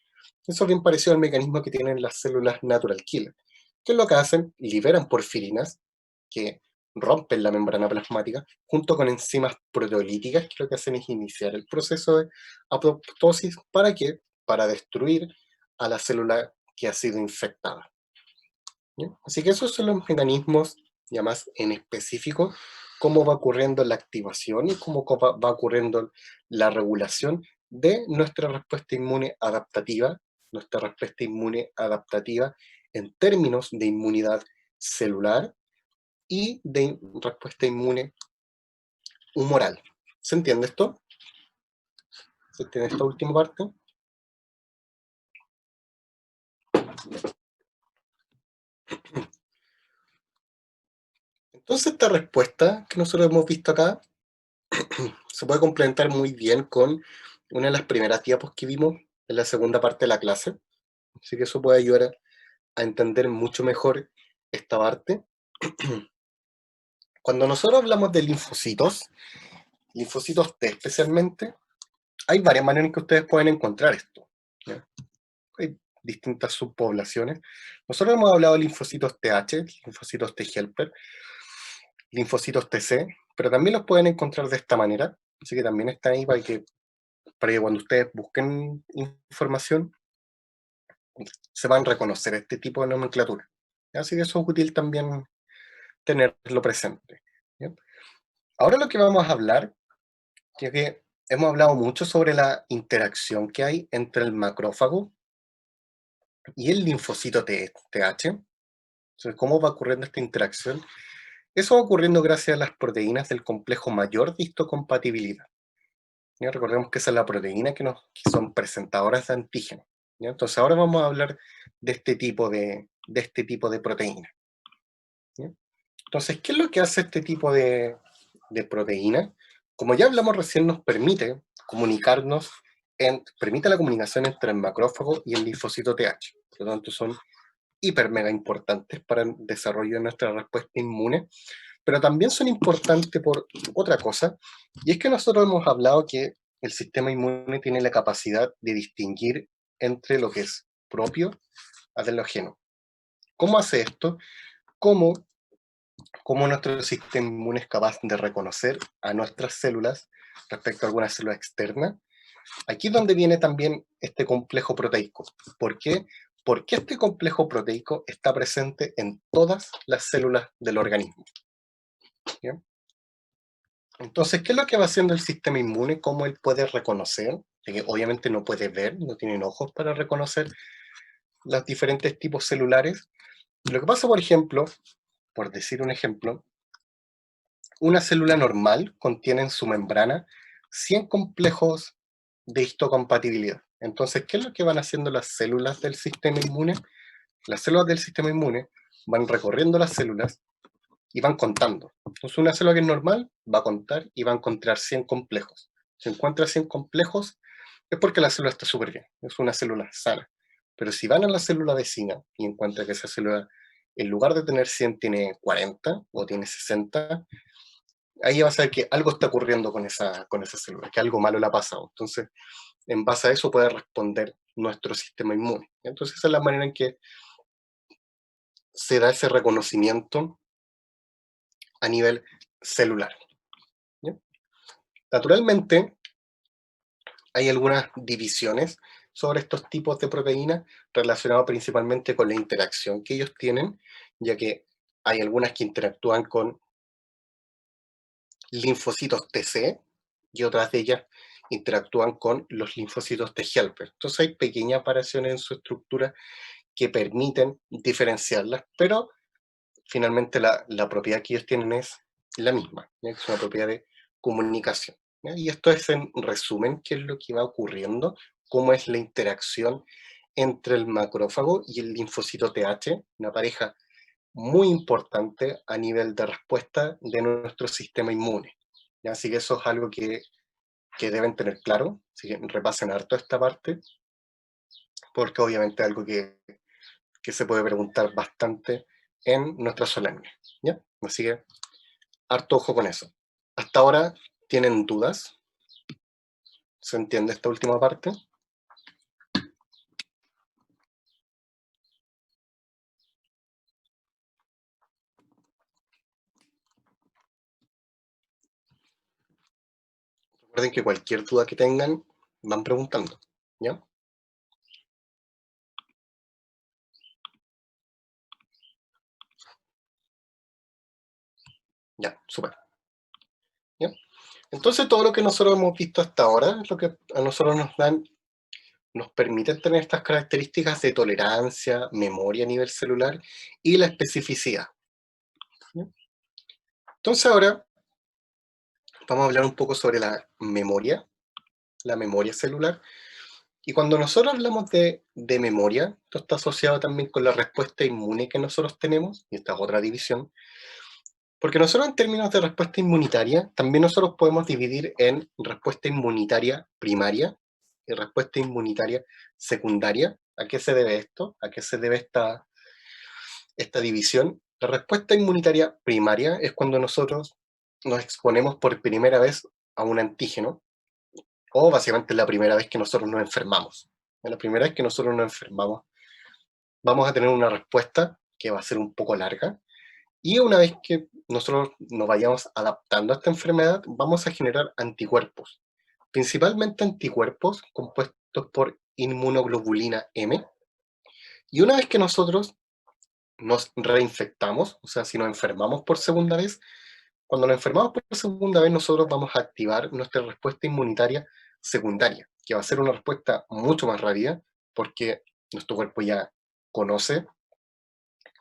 Eso es bien parecido al mecanismo que tienen las células natural killer. ¿Qué es lo que hacen? Liberan porfirinas, que rompen la membrana plasmática, junto con enzimas proteolíticas, que lo que hacen es iniciar el proceso de apoptosis. ¿Para qué? Para destruir a la célula que ha sido infectada, ¿ya? Así que esos son los mecanismos, ya más en específico, cómo va ocurriendo la activación y cómo va ocurriendo la regulación de nuestra respuesta inmune adaptativa en términos de inmunidad celular y de respuesta inmune humoral. ¿Se entiende esto? ¿Se entiende esta última parte? Entonces esta respuesta que nosotros hemos visto acá se puede complementar muy bien con una de las primeras diapos que vimos en la segunda parte de la clase. Así que eso puede ayudar a entender mucho mejor esta parte. Cuando nosotros hablamos de linfocitos T especialmente, hay varias maneras en que ustedes pueden encontrar esto, ¿ya? Hay distintas subpoblaciones. Nosotros hemos hablado de linfocitos TH, linfocitos T helper, linfocitos TC, pero también los pueden encontrar de esta manera, así que también está ahí para que cuando ustedes busquen información se van a reconocer este tipo de nomenclatura. Así que eso es útil también tenerlo presente, ¿ya? Ahora lo que vamos a hablar, que hemos hablado mucho sobre la interacción que hay entre el macrófago y el linfocito TH. Entonces, ¿cómo va ocurriendo esta interacción? Eso va ocurriendo gracias a las proteínas del complejo mayor de histocompatibilidad, ¿ya? Recordemos que esa es la proteína que son presentadoras de antígenos, ¿ya? Entonces ahora vamos a hablar de este tipo de proteína, ¿ya? Entonces, ¿qué es lo que hace este tipo de proteína? Como ya hablamos recién, nos permite comunicarnos, permite la comunicación entre el macrófago y el linfocito TH. Por lo tanto, son hiper mega importantes para el desarrollo de nuestra respuesta inmune, pero también son importantes por otra cosa, y es que nosotros hemos hablado que el sistema inmune tiene la capacidad de distinguir entre lo que es propio a de lo ajeno. ¿Cómo hace esto? ¿Cómo nuestro sistema inmune es capaz de reconocer a nuestras células respecto a alguna célula externa? Aquí es donde viene también este complejo proteico. ¿Por qué? Porque este complejo proteico está presente en todas las células del organismo, ¿bien? Entonces, ¿qué es lo que va haciendo el sistema inmune? ¿Cómo él puede reconocer? Que obviamente no puede ver, no tienen ojos para reconocer los diferentes tipos celulares. Lo que pasa, por ejemplo, por decir un ejemplo, una célula normal contiene en su membrana 100 complejos de histocompatibilidad. Entonces, ¿qué es lo que van haciendo las células del sistema inmune? Las células del sistema inmune van recorriendo las células y van contando. Entonces, una célula que es normal va a contar y va a encontrar 100 complejos. Si encuentra 100 complejos, es porque la célula está súper bien, es una célula sana. Pero si van a la célula vecina y encuentran que esa célula, en lugar de tener 100, tiene 40 o tiene 60, ahí va a saber que algo está ocurriendo con esa célula, que algo malo le ha pasado. Entonces, en base a eso puede responder nuestro sistema inmune. Entonces, esa es la manera en que se da ese reconocimiento a nivel celular. ¿Ya? Naturalmente, hay algunas divisiones sobre estos tipos de proteínas relacionados principalmente con la interacción que ellos tienen, ya que hay algunas que interactúan con linfocitos TC y otras de ellas interactúan con los linfocitos T helper. Entonces hay pequeñas variaciones en su estructura que permiten diferenciarlas, pero finalmente la propiedad que ellos tienen es la misma, ¿ya? Es una propiedad de comunicación. ¿Ya? Y esto es en resumen qué es lo que va ocurriendo, cómo es la interacción entre el macrófago y el linfocito TH, una pareja muy importante a nivel de respuesta de nuestro sistema inmune. ¿Ya? Así que eso es algo que deben tener claro, así que repasen harto esta parte, porque obviamente es algo que se puede preguntar bastante en nuestra solemne, ¿ya? Así que harto ojo con eso. Hasta ahora, ¿tienen dudas? ¿Se entiende esta última parte? Recuerden que cualquier duda que tengan, van preguntando, ¿ya? Ya, súper. ¿Ya? Entonces, todo lo que nosotros hemos visto hasta ahora es lo que a nosotros nos permite tener estas características de tolerancia, memoria a nivel celular y la especificidad. ¿Ya? Entonces, ahora vamos a hablar un poco sobre la memoria celular. Y cuando nosotros hablamos de memoria, esto está asociado también con la respuesta inmune que nosotros tenemos, y esta es otra división, porque nosotros en términos de respuesta inmunitaria, también nosotros podemos dividir en respuesta inmunitaria primaria y respuesta inmunitaria secundaria. ¿A qué se debe esto? ¿A qué se debe esta división? La respuesta inmunitaria primaria es cuando nosotros nos exponemos por primera vez a un antígeno, o básicamente la primera vez que nosotros nos enfermamos. La primera vez que nosotros nos enfermamos, vamos a tener una respuesta que va a ser un poco larga, y una vez que nosotros nos vayamos adaptando a esta enfermedad, vamos a generar anticuerpos, principalmente anticuerpos compuestos por inmunoglobulina M, y una vez que nosotros nos reinfectamos, o sea, si nos enfermamos por segunda vez, cuando nos enfermamos por segunda vez, nosotros vamos a activar nuestra respuesta inmunitaria secundaria, que va a ser una respuesta mucho más rápida, porque nuestro cuerpo ya conoce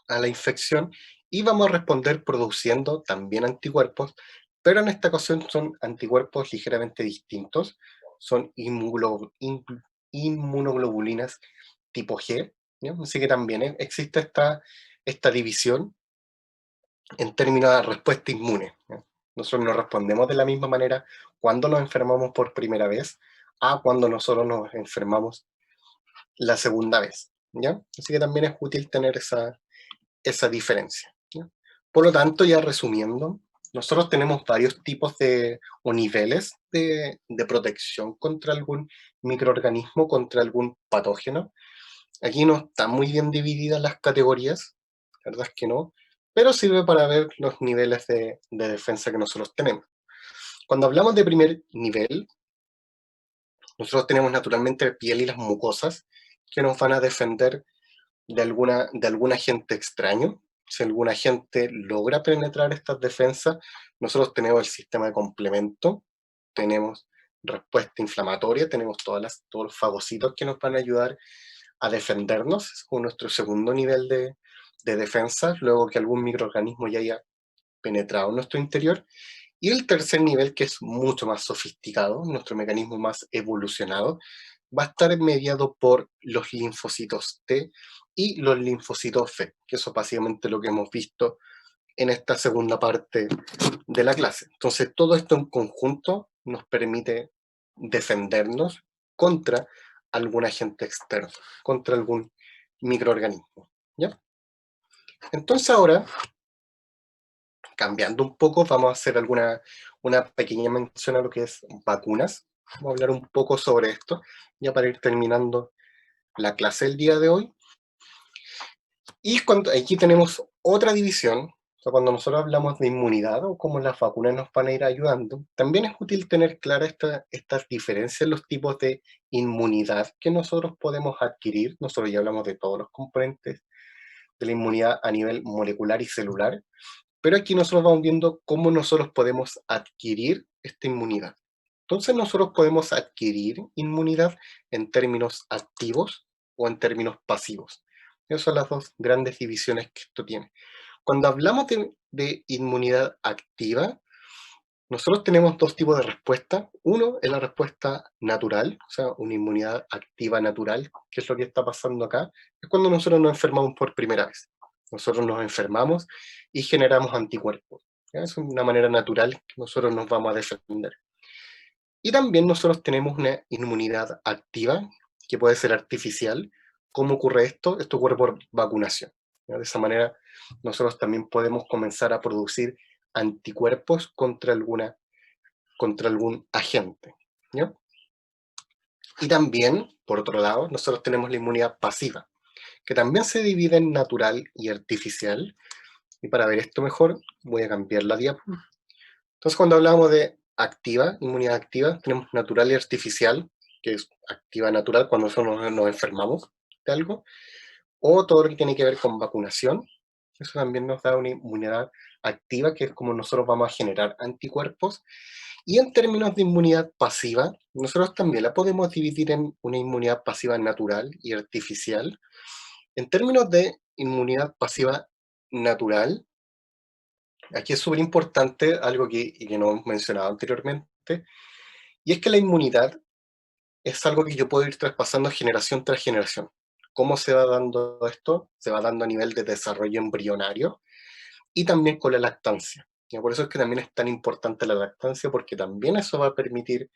a la infección y vamos a responder produciendo también anticuerpos, pero en esta ocasión son anticuerpos ligeramente distintos, son inmunoglobulinas tipo G, ¿ya? Así que también existe esta división en términos de respuesta inmune, ¿ya? Nosotros no respondemos de la misma manera cuando nos enfermamos por primera vez a cuando nosotros nos enfermamos la segunda vez, ¿ya? Así que también es útil tener esa diferencia, ¿ya? Por lo tanto, ya resumiendo, nosotros tenemos varios tipos o niveles de protección contra algún microorganismo, contra algún patógeno. Aquí no están muy bien divididas las categorías, la verdad es que no, pero sirve para ver los niveles de defensa que nosotros tenemos. Cuando hablamos de primer nivel, nosotros tenemos naturalmente la piel y las mucosas que nos van a defender de algún agente extraño. Si algún agente logra penetrar estas defensas, nosotros tenemos el sistema de complemento, tenemos respuesta inflamatoria, tenemos todos los fagocitos que nos van a ayudar a defendernos con nuestro segundo nivel de defensa, luego que algún microorganismo ya haya penetrado en nuestro interior. Y el tercer nivel, que es mucho más sofisticado, nuestro mecanismo más evolucionado, va a estar mediado por los linfocitos T y los linfocitos B, que eso es básicamente lo que hemos visto en esta segunda parte de la clase. Entonces, todo esto en conjunto nos permite defendernos contra algún agente externo, contra algún microorganismo, ¿ya? Entonces ahora, cambiando un poco, vamos a hacer una pequeña mención a lo que es vacunas. Vamos a hablar un poco sobre esto, ya para ir terminando la clase del día de hoy. Y aquí tenemos otra división, o sea, cuando nosotros hablamos de inmunidad o cómo las vacunas nos van a ir ayudando, también es útil tener claras estas diferencias en los tipos de inmunidad que nosotros podemos adquirir. Nosotros ya hablamos de todos los componentes de la inmunidad a nivel molecular y celular, pero aquí nosotros vamos viendo cómo nosotros podemos adquirir esta inmunidad. Entonces nosotros podemos adquirir inmunidad en términos activos o en términos pasivos. Esas son las dos grandes divisiones que esto tiene. Cuando hablamos de inmunidad activa, nosotros tenemos dos tipos de respuesta. Uno es la respuesta natural, o sea, una inmunidad activa natural, que es lo que está pasando acá. Es cuando nosotros nos enfermamos por primera vez. Nosotros nos enfermamos y generamos anticuerpos. ¿Ya? Es una manera natural que nosotros nos vamos a defender. Y también nosotros tenemos una inmunidad activa, que puede ser artificial. ¿Cómo ocurre esto? Esto ocurre por vacunación. ¿Ya? De esa manera nosotros también podemos comenzar a producir anticuerpos contra algún agente. ¿Ya? Y también, por otro lado, nosotros tenemos la inmunidad pasiva, que también se divide en natural y artificial. Y para ver esto mejor, voy a cambiar la diapo. Entonces, cuando hablamos de activa, inmunidad activa, tenemos natural y artificial, que es activa natural cuando nosotros nos enfermamos de algo, o todo lo que tiene que ver con vacunación. Eso también nos da una inmunidad activa, que es como nosotros vamos a generar anticuerpos. Y en términos de inmunidad pasiva, nosotros también la podemos dividir en una inmunidad pasiva natural y artificial. En términos de inmunidad pasiva natural, aquí es súper importante algo que no hemos mencionado anteriormente, y es que la inmunidad es algo que yo puedo ir traspasando generación tras generación. ¿Cómo se va dando esto? Se va dando a nivel de desarrollo embrionario y también con la lactancia. Y por eso es que también es tan importante la lactancia, porque también eso va a permitir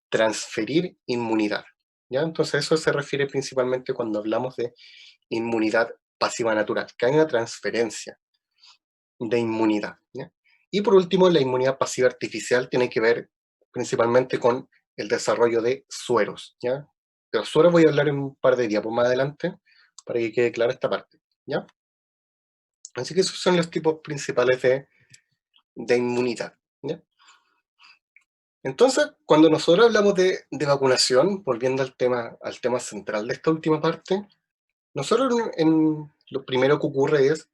transferir inmunidad. ¿Ya? Entonces eso se refiere principalmente cuando hablamos de inmunidad pasiva natural, que hay una transferencia de inmunidad. ¿Ya? Y por último, la inmunidad pasiva artificial tiene que ver principalmente con el desarrollo de sueros. ¿Ya? De los sueros voy a hablar en un par de diapos más adelante, para que quede clara esta parte. ¿Ya? Así que esos son los tipos principales de inmunidad. ¿Ya? Entonces, cuando nosotros hablamos de vacunación, volviendo al tema central de esta última parte, nosotros lo primero que ocurre es,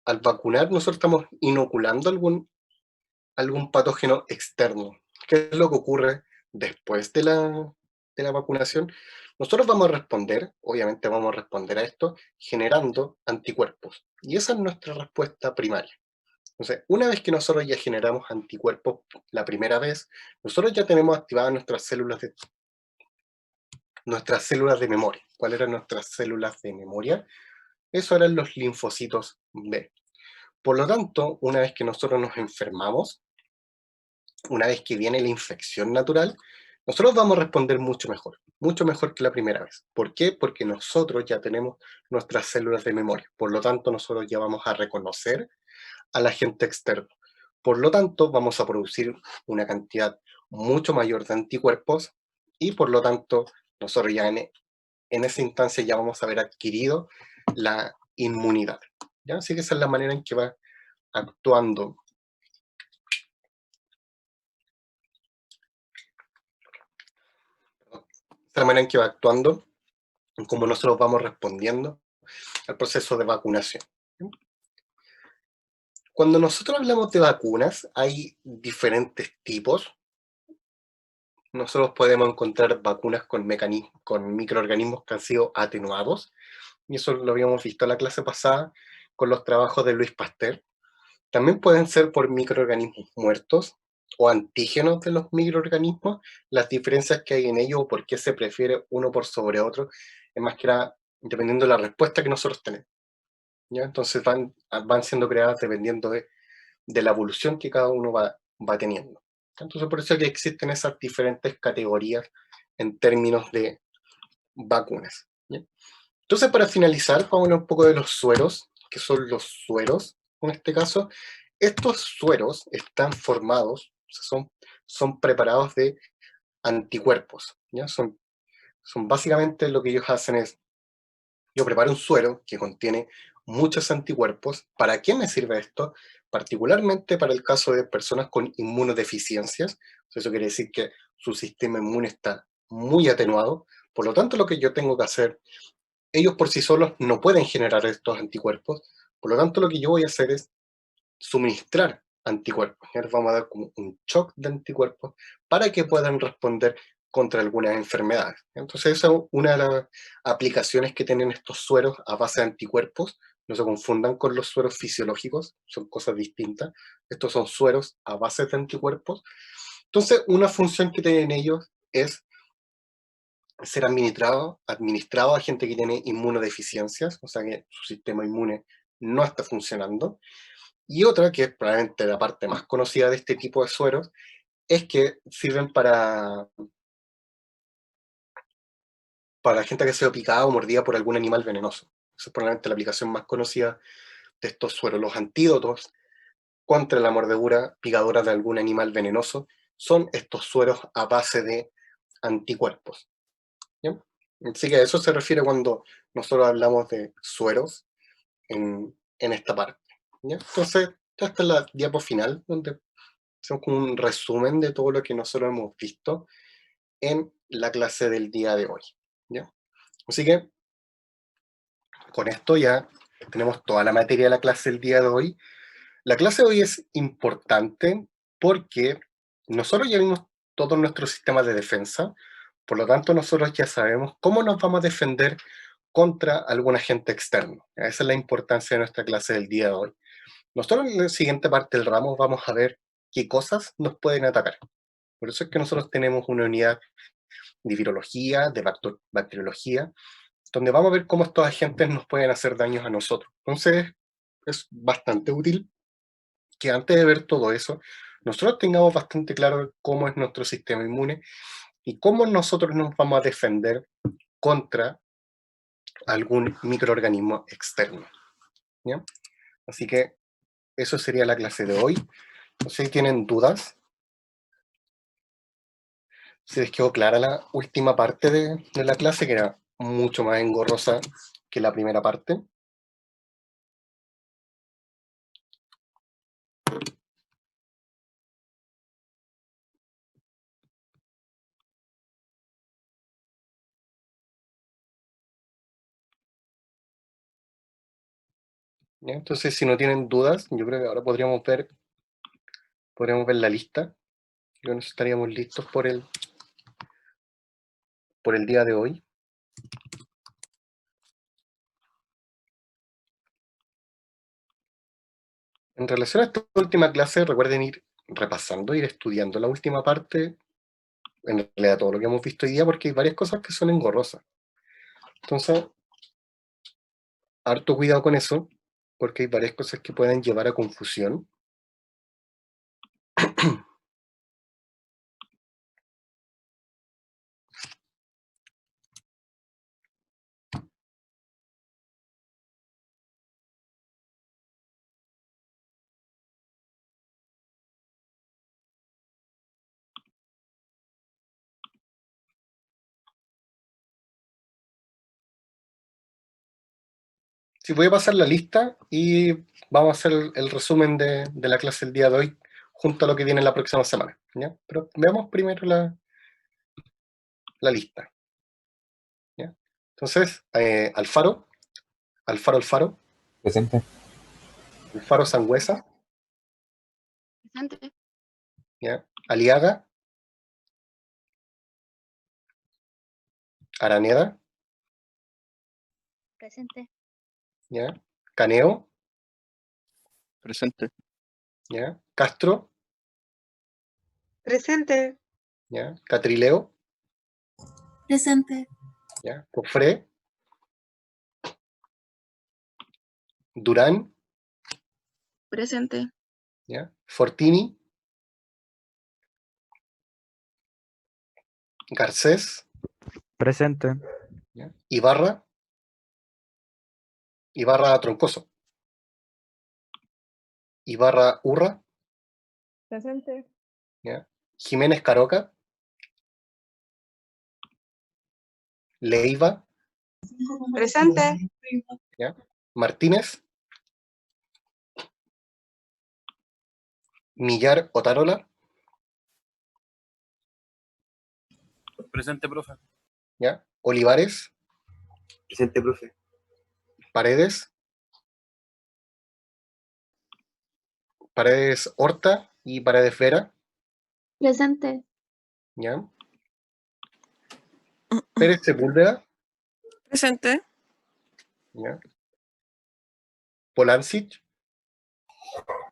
al vacunar, nosotros estamos inoculando algún patógeno externo. ¿Qué es lo que ocurre después de la vacunación? Nosotros vamos a responder, obviamente vamos a responder a esto, generando anticuerpos. Y esa es nuestra respuesta primaria. Entonces, una vez que nosotros ya generamos anticuerpos la primera vez, nosotros ya tenemos activadas nuestras células de memoria. ¿Cuáles eran nuestras células de memoria? Eso eran los linfocitos B. Por lo tanto, una vez que nosotros nos enfermamos, una vez que viene la infección natural, nosotros vamos a responder mucho mejor que la primera vez. ¿Por qué? Porque nosotros ya tenemos nuestras células de memoria. Por lo tanto, nosotros ya vamos a reconocer al agente externo. Por lo tanto, vamos a producir una cantidad mucho mayor de anticuerpos y por lo tanto, nosotros ya en esa instancia ya vamos a haber adquirido la inmunidad. ¿Ya? Así que esa es la manera en que va actuando. Esa es la manera en que va actuando, en cómo nosotros vamos respondiendo al proceso de vacunación. Cuando nosotros hablamos de vacunas, hay diferentes tipos. Nosotros podemos encontrar vacunas con microorganismos que han sido atenuados, y eso lo habíamos visto en la clase pasada con los trabajos de Louis Pasteur. También pueden ser por microorganismos muertos o antígenos de los microorganismos. Las diferencias que hay en ellos o por qué se prefiere uno por sobre otro es más que nada dependiendo de la respuesta que nosotros tenemos, ¿ya? Entonces van siendo creadas dependiendo de la evolución que cada uno va teniendo. Entonces por eso es que existen esas diferentes categorías en términos de vacunas, ¿ya? Entonces, para finalizar, vamos a hablar un poco de los sueros. ¿Qué son los sueros? En este caso, estos sueros están formados, o sea, son preparados de anticuerpos, ¿ya? Son básicamente lo que ellos hacen es, yo preparo un suero que contiene muchos anticuerpos. ¿Para qué me sirve esto? Particularmente para el caso de personas con inmunodeficiencias. Eso quiere decir que su sistema inmune está muy atenuado. Por lo tanto, lo que yo tengo que hacer, ellos por sí solos no pueden generar estos anticuerpos, por lo tanto lo que yo voy a hacer es suministrar anticuerpos. Ya les vamos a dar como un shock de anticuerpos para que puedan responder contra algunas enfermedades. Entonces esa es una de las aplicaciones que tienen estos sueros a base de anticuerpos. No se confundan con los sueros fisiológicos, son cosas distintas. Estos son sueros a base de anticuerpos. Entonces una función que tienen ellos es ser administrado a gente que tiene inmunodeficiencias, o sea que su sistema inmune no está funcionando. Y otra, que es probablemente la parte más conocida de este tipo de sueros, es que sirven para gente que ha sido picada o mordida por algún animal venenoso. Esa es probablemente la aplicación más conocida de estos sueros. Los antídotos contra la mordedura picadora de algún animal venenoso son estos sueros a base de anticuerpos. ¿Bien? Así que a eso se refiere cuando nosotros hablamos de sueros en esta parte, ¿ya? Entonces, esta es la diapo final, donde hacemos como un resumen de todo lo que nosotros hemos visto en la clase del día de hoy, ¿ya? Así que, con esto ya tenemos toda la materia de la clase del día de hoy. La clase de hoy es importante porque nosotros ya vimos todos nuestros sistemas de defensa, por lo tanto nosotros ya sabemos cómo nos vamos a defender contra algún agente externo. Esa es la importancia de nuestra clase del día de hoy. Nosotros en la siguiente parte del ramo vamos a ver qué cosas nos pueden atacar. Por eso es que nosotros tenemos una unidad de virología, de bacteriología, donde vamos a ver cómo estos agentes nos pueden hacer daños a nosotros. Entonces, es bastante útil que antes de ver todo eso, nosotros tengamos bastante claro cómo es nuestro sistema inmune y cómo nosotros nos vamos a defender contra algún microorganismo externo, ¿ya? Así que eso sería la clase de hoy. No sé si tienen dudas. Si les quedó clara la última parte de la clase, que era mucho más engorrosa que la primera parte. ¿Ya? Entonces, si no tienen dudas, yo creo que ahora podríamos ver la lista. Yo nos estaríamos listos por el día de hoy. En relación a esta última clase, recuerden ir repasando, ir estudiando la última parte, en realidad todo lo que hemos visto hoy día, porque hay varias cosas que son engorrosas. Entonces, harto cuidado con eso, porque hay varias cosas que pueden llevar a confusión. Si voy a pasar la lista y vamos a hacer el resumen de la clase del día de hoy junto a lo que viene la próxima semana, ¿ya? Pero veamos primero la lista, ¿ya? Entonces, Alfaro, Presente. Alfaro Sangüesa, Presente. ¿ya? Aliaga, Araneda, Presente. ¿ya? Caneo, Presente. ¿Ya? Castro, Presente. ¿ya? Catrileo, Presente. ¿ya? Cofré, Durán, Presente. ¿ya? Fortini, Garcés, Presente. ¿ya? Ibarra Troncoso, Ibarra Urra, Presente. ¿ya? Jiménez Caroca, Leiva, Presente. ¿ya? Martínez, Millar Otarola, Presente, profe. ¿ya? Olivares, Presente, profe. Paredes Horta y Paredes Vera, Presente. ¿ya? Pérez Sepúlveda, Presente. ¿ya? Polancic,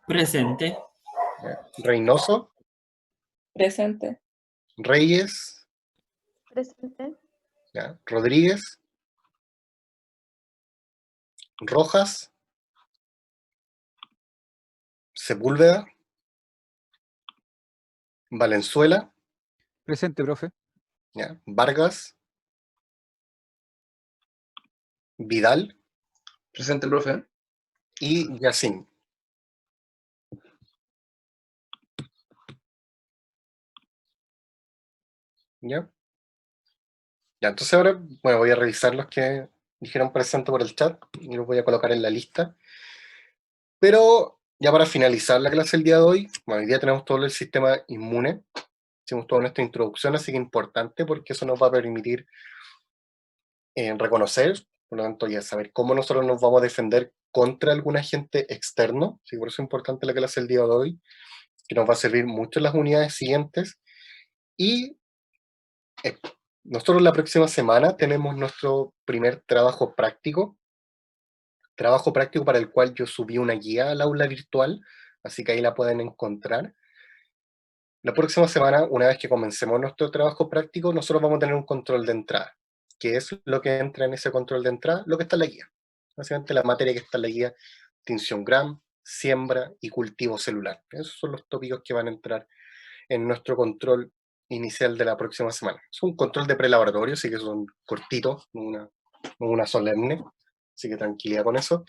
Presente. ¿ya? Reynoso, Presente. Reyes, Presente. ¿ya? Rodríguez, Rojas, Sepúlveda, Valenzuela, Presente, profe. ¿ya? Vargas, Vidal Presente, profe. y Yacine. ¿Ya? Ya, entonces ahora, bueno, voy a revisar los que dijeron presente por el chat y los voy a colocar en la lista. Pero ya para finalizar la clase el día de hoy, bueno, hoy día tenemos todo el sistema inmune, hicimos toda nuestra introducción, así que importante porque eso nos va a permitir reconocer, por lo tanto ya saber cómo nosotros nos vamos a defender contra algún agente externo, sí, por eso es importante la clase el día de hoy, que nos va a servir mucho en las unidades siguientes. Y nosotros la próxima semana tenemos nuestro primer trabajo práctico para el cual yo subí una guía al aula virtual, así que ahí la pueden encontrar. La próxima semana, una vez que comencemos nuestro trabajo práctico, nosotros vamos a tener un control de entrada. ¿Qué es lo que entra en ese control de entrada? Lo que está en la guía. Básicamente la materia que está en la guía, tinción Gram, siembra y cultivo celular. Esos son los tópicos que van a entrar en nuestro control inicial de la próxima semana. Es un control de prelaboratorio, así que son cortitos, no una solemne, así que tranquilidad con eso.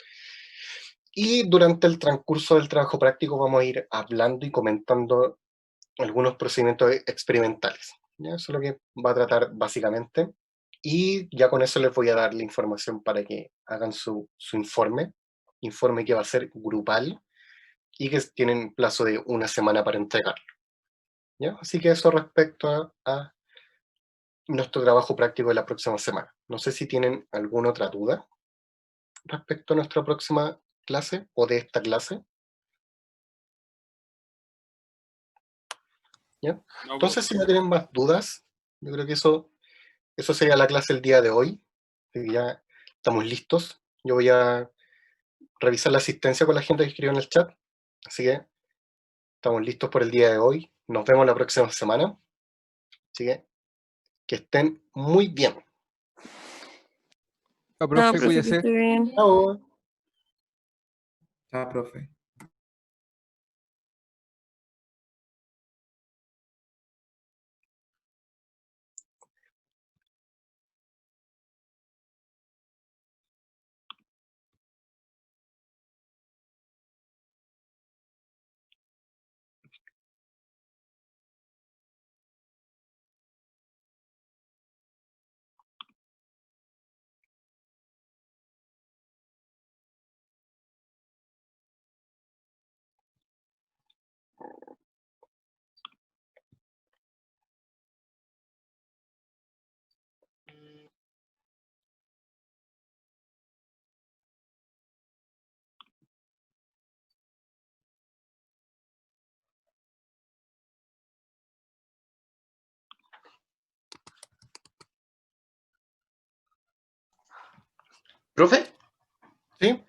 Y durante el transcurso del trabajo práctico vamos a ir hablando y comentando algunos procedimientos experimentales. ¿Ya? Eso es lo que va a tratar básicamente. Y ya con eso les voy a dar la información para que hagan su informe que va a ser grupal y que tienen plazo de una semana para entregarlo. ¿Ya? Así que eso respecto a nuestro trabajo práctico de la próxima semana. No sé si tienen alguna otra duda respecto a nuestra próxima clase o de esta clase. ¿Ya? No, Entonces, si profe. no tienen más dudas, yo creo que eso sería la clase el día de hoy. Así que ya estamos listos. Yo voy a revisar la asistencia con la gente que escribió en el chat. Así que estamos listos por el día de hoy. Nos vemos la próxima semana. Así que estén muy bien. Ah, No, profe, profe, que cuídese. esté bien. Chao. Chao, profe. ¿Profe? ¿Sí?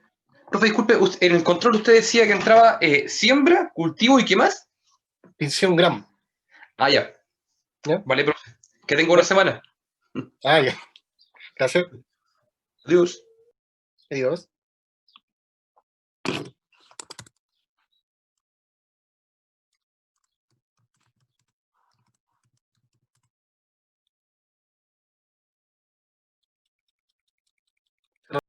Profe, disculpe, en el control usted decía que entraba siembra, cultivo y ¿qué más? Pinción gram. Ah, ya. ¿Ya? Vale, profe. Que tengo una semana. Ah, ya. Gracias. Adiós. Adiós.